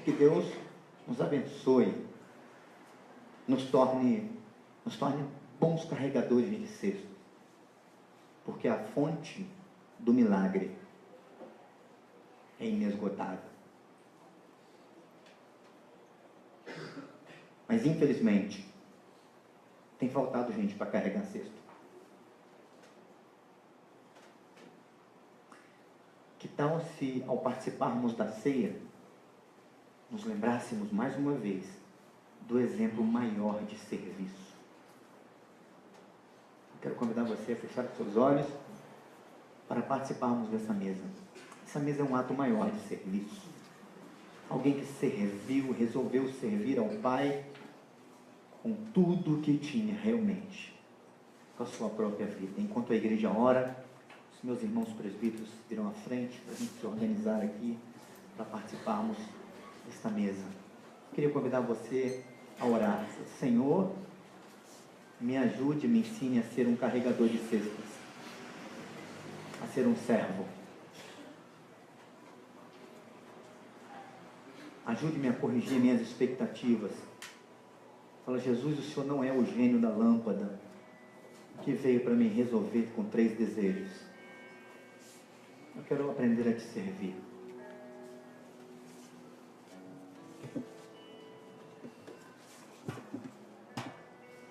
S5: Que Deus nos abençoe, nos torne bons carregadores de cestos, porque a fonte do milagre é inesgotável. Mas infelizmente tem faltado gente para carregar cesto. Que tal se, ao participarmos da ceia, nos lembrássemos mais uma vez do exemplo maior de serviço? Eu quero convidar você a fechar os seus olhos para participarmos dessa mesa. Essa mesa é um ato maior de serviço. Alguém que serviu, resolveu servir ao Pai com tudo o que tinha realmente, com a sua própria vida. Enquanto a igreja ora, os meus irmãos presbíteros virão à frente para a gente se organizar aqui, para participarmos desta mesa. Eu queria convidar você a orar. Senhor, me ajude, me ensine a ser um carregador de cestas, a ser um servo. Ajude-me a corrigir minhas expectativas. Fala, Jesus, o Senhor não é o gênio da lâmpada que veio para me resolver com 3 desejos. Eu quero aprender a te servir.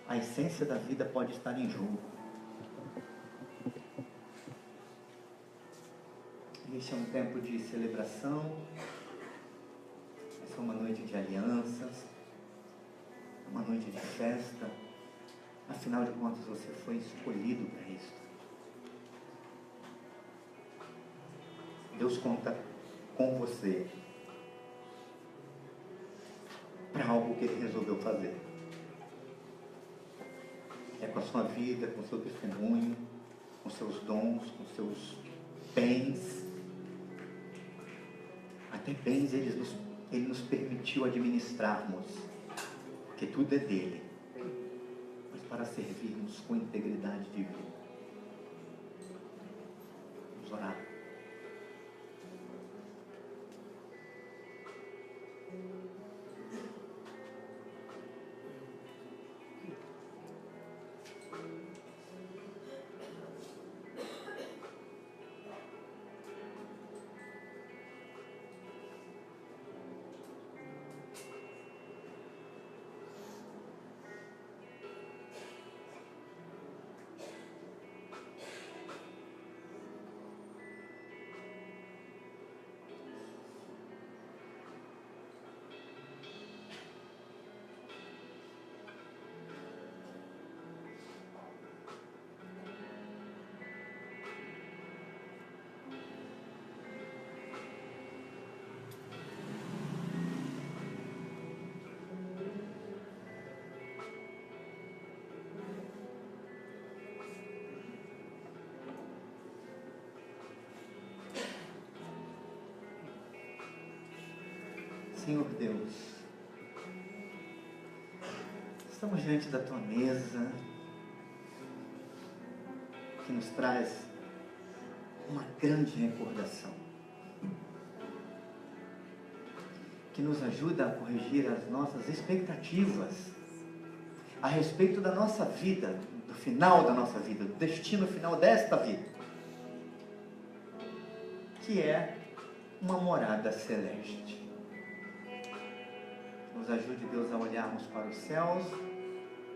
S5: A essência da vida pode estar em jogo. Este é um tempo de celebração. Essa é uma noite de alianças, uma noite de festa. Afinal de contas, você foi escolhido para isso. Deus conta com você para algo que Ele resolveu fazer. É com a sua vida, com o seu testemunho, com seus dons, com seus bens. Até bens Ele nos permitiu administrarmos, porque tudo é dele, mas para servirmos com integridade de vida. Vamos orar. Senhor Deus, estamos diante da tua mesa, que nos traz uma grande recordação, que nos ajuda a corrigir as nossas expectativas a respeito da nossa vida, do final da nossa vida, do destino final desta vida, que é uma morada celeste. Nos ajude, Deus, a olharmos para os céus,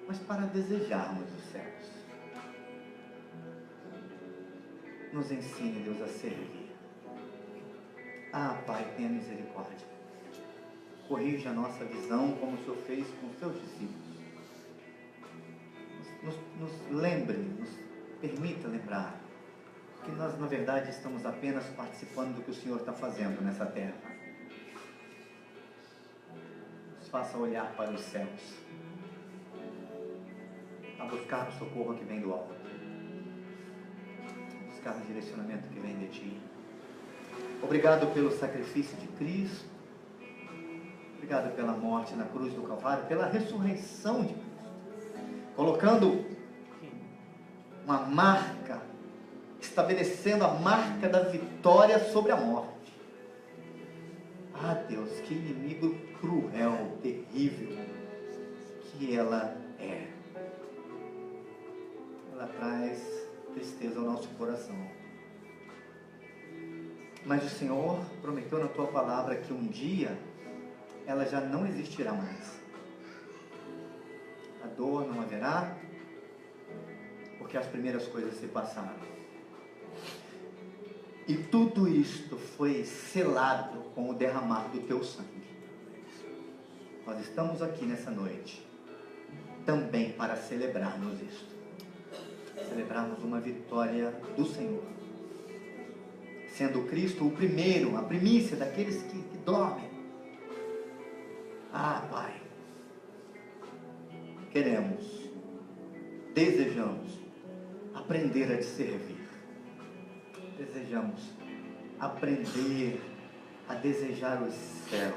S5: mas para desejarmos os céus. Nos ensine, Deus, a servir. Ah, Pai, tenha misericórdia. Corrija a nossa visão, como o Senhor fez com os seus discípulos. Nos lembre, nos permita lembrar que nós, na verdade, estamos apenas participando do que o Senhor está fazendo nessa terra. Nos faça olhar para os céus, a buscar o socorro que vem do alto, a buscar o direcionamento que vem de Ti. Obrigado pelo sacrifício de Cristo, obrigado pela morte na cruz do Calvário, pela ressurreição de Cristo, colocando uma marca, estabelecendo a marca da vitória sobre a morte. Ah, Deus, que inimigo cruel, terrível que ela é. Ela traz tristeza ao nosso coração. Mas o Senhor prometeu na Tua palavra que um dia ela já não existirá mais. A dor não haverá, porque as primeiras coisas se passaram. E tudo isto foi selado com o derramar do Teu sangue. Nós estamos aqui nessa noite também para celebrarmos isto. Celebrarmos uma vitória do Senhor. Sendo Cristo o primeiro, a primícia daqueles que dormem. Ah, Pai, queremos, desejamos aprender a te servir. Desejamos aprender a desejar os céus.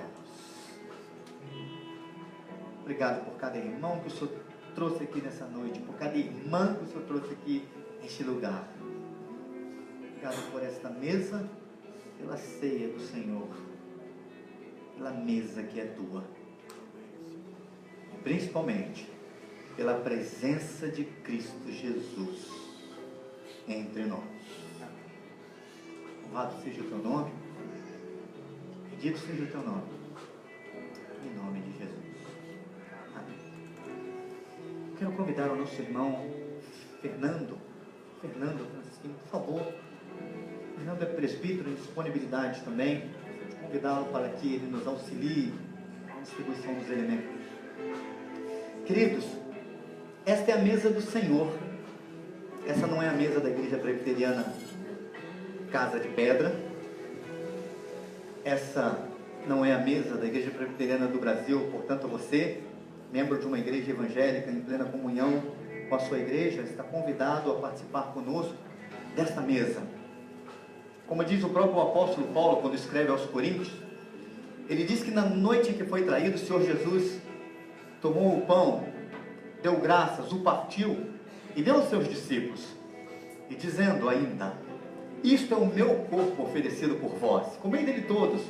S5: Obrigado por cada irmão que o Senhor trouxe aqui nessa noite, por cada irmã que o Senhor trouxe aqui neste lugar. Obrigado por esta mesa, pela ceia do Senhor, pela mesa que é Tua. E principalmente pela presença de Cristo Jesus entre nós. Louvado seja o Teu nome, bendito seja o Teu nome, em nome de Jesus. Amém. Quero convidar o nosso irmão Fernando Francisquinho, por favor. Fernando é presbítero em disponibilidade também. Convidá-lo para que ele nos auxilie na distribuição dos elementos. Queridos, esta é a mesa do Senhor. Essa não é a mesa da Igreja Presbiteriana Casa de Pedra. Essa não é a mesa da Igreja Presbiteriana do Brasil. Portanto, você, membro de uma igreja evangélica em plena comunhão com a sua igreja, está convidado a participar conosco desta mesa. Como diz o próprio apóstolo Paulo quando escreve aos Coríntios, ele diz que na noite em que foi traído, o Senhor Jesus tomou o pão, deu graças, o partiu e deu aos seus discípulos, e dizendo ainda: isto é o meu corpo oferecido por vós, comei dele todos,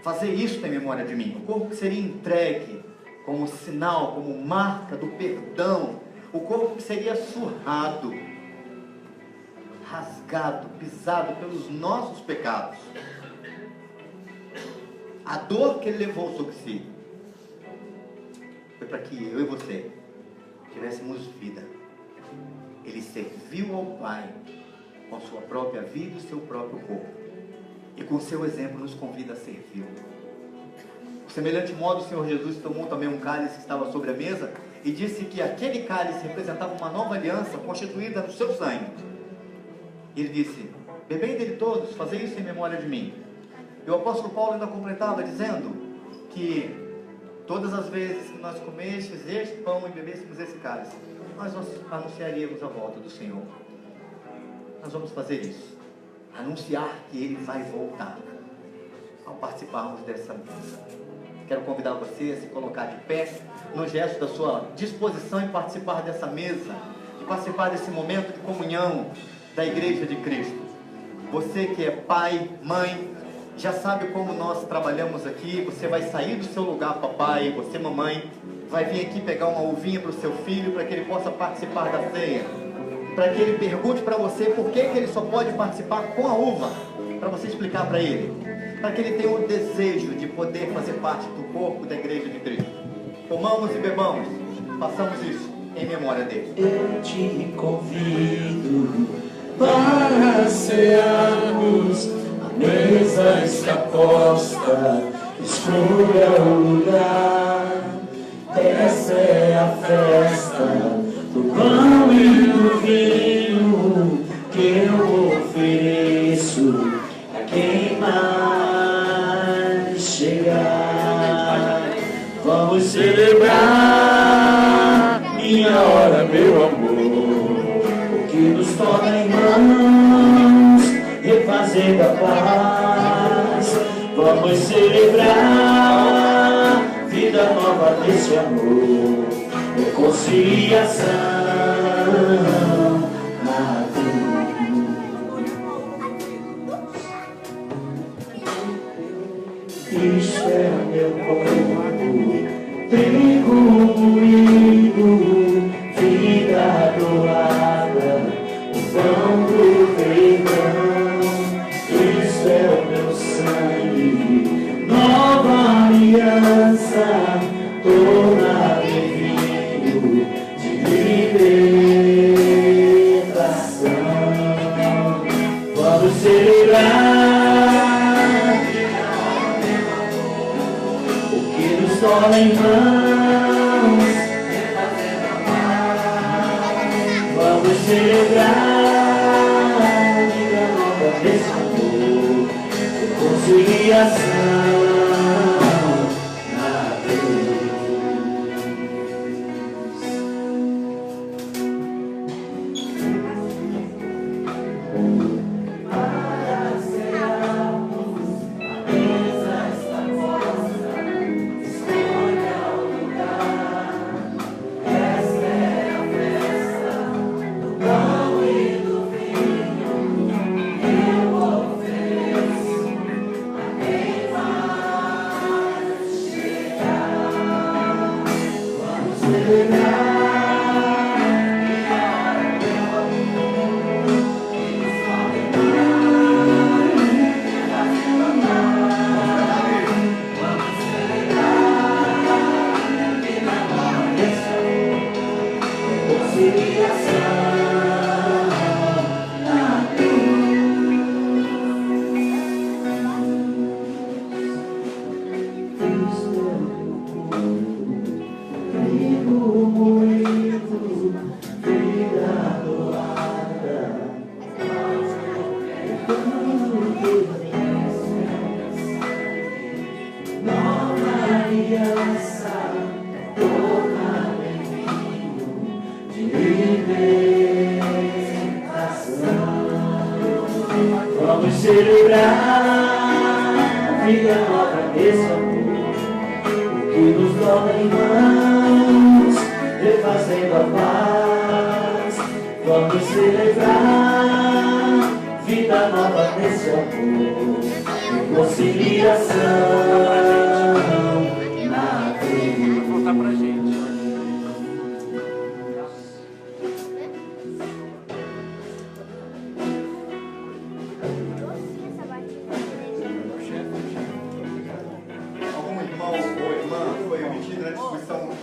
S5: fazei isto em memória de mim. O corpo que seria entregue como sinal, como marca do perdão, o corpo que seria surrado, rasgado, pisado pelos nossos pecados. A dor que ele levou sobre si foi para que eu e você tivéssemos vida. Ele serviu ao Pai com sua própria vida e seu próprio corpo, e com seu exemplo nos convida a servir. Por semelhante modo, o Senhor Jesus tomou também um cálice que estava sobre a mesa e disse que aquele cálice representava uma nova aliança constituída no seu sangue. E ele disse: bebei dele todos, fazei isso em memória de mim. E o apóstolo Paulo ainda completava dizendo que todas as vezes que nós comêssemos este pão e bebêssemos esse cálice, nós anunciaríamos a volta do Senhor. Nós vamos fazer isso, anunciar que Ele vai voltar, ao participarmos dessa mesa. Quero convidar você a se colocar de pé, no gesto da sua disposição em participar dessa mesa, de participar desse momento de comunhão da Igreja de Cristo. Você que é pai, mãe, já sabe como nós trabalhamos aqui. Você vai sair do seu lugar, papai, você, mamãe, vai vir aqui pegar uma uvinha para o seu filho, para que ele possa participar da ceia, para que ele pergunte para você por que ele só pode participar com a uva, para você explicar para ele, para que ele tenha o desejo de poder fazer parte do corpo da Igreja de Cristo. Comamos e bebamos, façamos isso em memória dele.
S3: Eu te convido para cearmos, a mesa está posta, escolha o lugar. Essa é a festa do pão e do vinho que eu ofereço a quem mais chegar. Vamos celebrar minha hora, meu amor, o que nos torna irmãos, refazendo a paz. Vamos celebrar vida nova desse amor, reconciliação na cruz. Isto é meu corpo, trigo moído, vida doada, o pão do perdão. Isto é o meu sangue, nova aliança, torna-me filho de libertação. Vamos celebrar o que nos torna irmãos. Vamos celebrar vida nova desse amor, reconciliação. Vamos celebrar a vida nova desse amor, o que nos torna irmãos, refazendo a paz. Vamos celebrar vida nova desse amor, reconciliação na cruz. Vou voltar pra gente.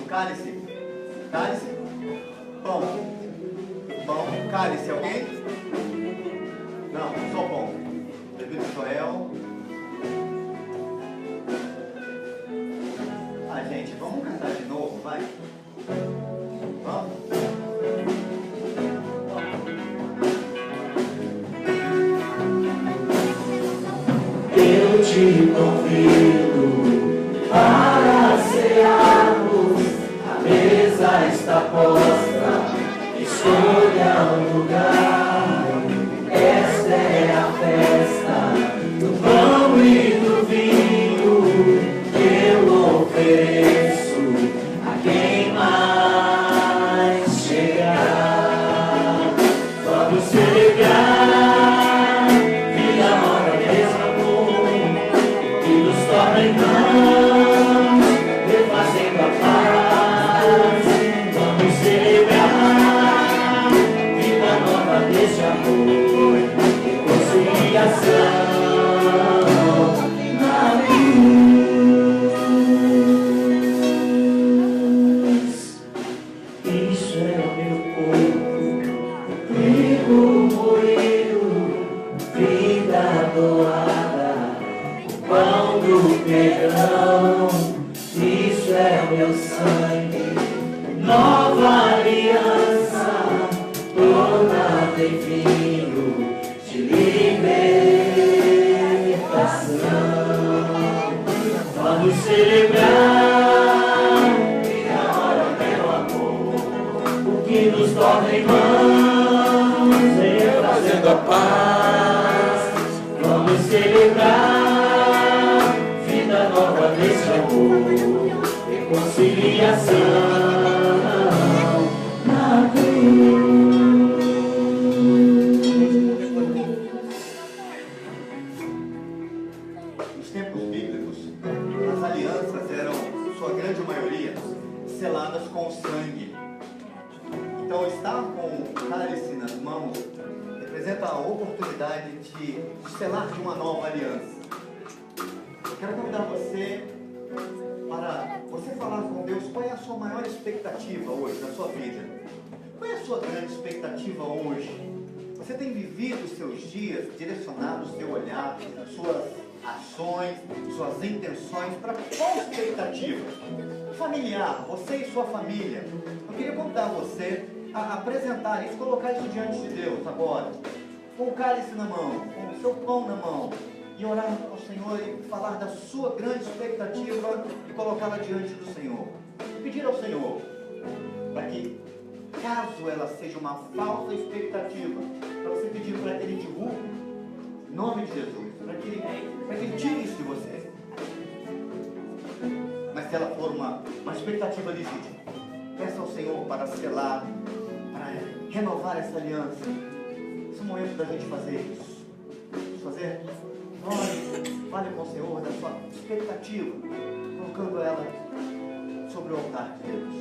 S5: Cálice? Cálice? Pão? Pão? Cálice, alguém? Não, só pão. Bebida de Joel. Ah, gente, vamos cantar de novo, vai? Vamos?
S3: Eu te convido para cearmos, a mesa está posta, escolha um lugar. Esta é a festa do pão e do vinho que eu
S4: espada, o pão do perdão, isso é o meu sangue, nova aliança, toda tem vinho de libertação. Vamos celebrar e agora meu amor, o que nos torna irmãos, trazendo a paz. Vamos celebrar vida nova nesse amor, reconciliação na cruz.
S5: Nos tempos bíblicos, as alianças eram, sua grande maioria, seladas com sangue. Então, estar com o cálice nas mãos representa a oportunidade de selar de uma nova aliança. Eu quero convidar você para você falar com Deus qual é a sua maior expectativa hoje na sua vida. Qual é a sua grande expectativa hoje? Você tem vivido os seus dias direcionados, seu olhar, suas ações, suas intenções para qual expectativa? Familiar, você e sua família. Eu queria convidar você a apresentar isso, colocar isso diante de Deus agora, com o cálice na mão, com o seu pão na mão, e orar ao Senhor e falar da sua grande expectativa e colocá-la diante do Senhor. E pedir ao Senhor para que, caso ela seja uma falsa expectativa, para você pedir para que Ele divulgue, em nome de Jesus, para que Ele tire isso de você. Mas se ela for uma expectativa legítima, peça ao Senhor para selar, para renovar essa aliança. Esse é o momento da gente fazer isso. Vamos fazer? Fale com o Senhor da sua expectativa, colocando ela sobre o altar de Deus.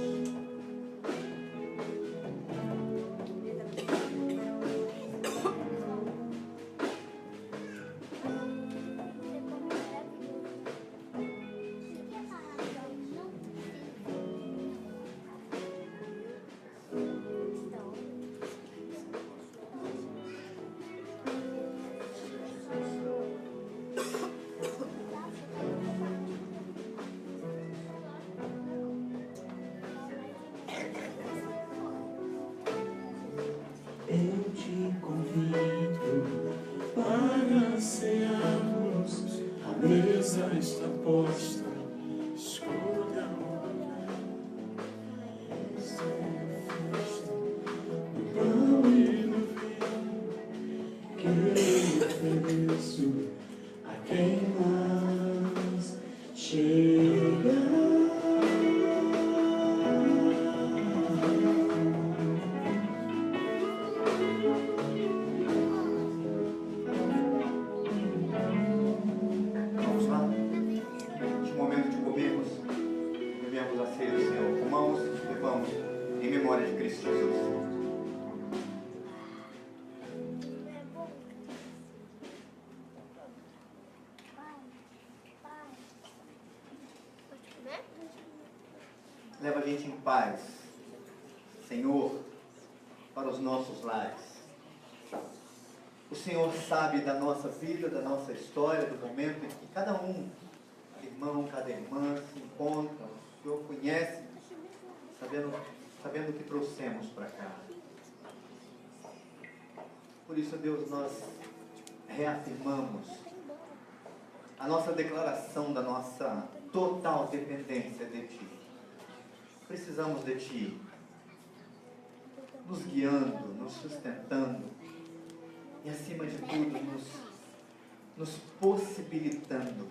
S3: Eu te convido para cearmos, a mesa está posta, escolha o lugar. Esta é a festa do pão e do vinho que eu ofereço a quem mais chegar.
S5: Vamos lá? Neste momento de comermos, bebemos a ceia do Senhor. Comamos e bebamos em memória de Cristo Jesus. Leva a gente em paz, Senhor, para os nossos lares. O Senhor sabe da nossa vida, da nossa história, do momento em que cada um, cada irmão, cada irmã se encontra. O Senhor conhece, sabendo o que trouxemos para cá. Por isso, Deus, nós reafirmamos a nossa declaração da nossa total dependência de Ti. Precisamos de Ti, nos guiando, nos sustentando e, acima de tudo, nos possibilitando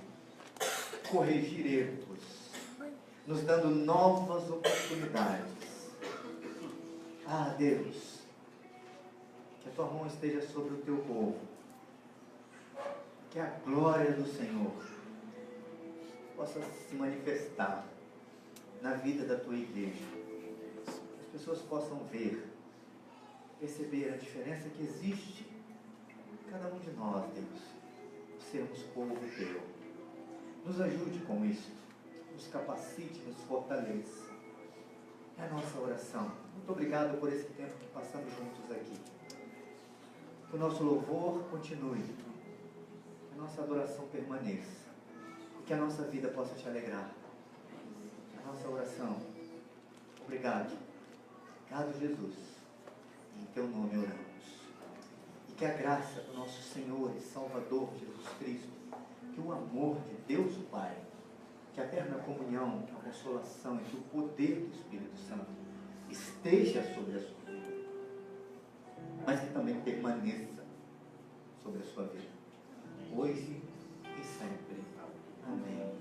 S5: corrigir erros, nos dando novas oportunidades. Ah, Deus, que a Tua mão esteja sobre o Teu povo, que a glória do Senhor possa se manifestar na vida da Tua igreja. As pessoas possam ver, perceber a diferença que existe em cada um de nós, Deus, sermos povo Teu. Nos ajude com isso, nos capacite, nos fortaleça. É a nossa oração. Muito obrigado por esse tempo que passamos juntos aqui. Que o nosso louvor continue. É nossa adoração permaneça e que a nossa vida possa te alegrar. A nossa oração. Obrigado. Obrigado, Jesus. Em teu nome oramos. E que a graça do nosso Senhor e Salvador Jesus Cristo, que o amor de Deus o Pai, que a eterna comunhão, a consolação e que o poder do Espírito Santo esteja sobre a sua vida, mas que também permaneça sobre a sua vida, hoje e sempre. Amém.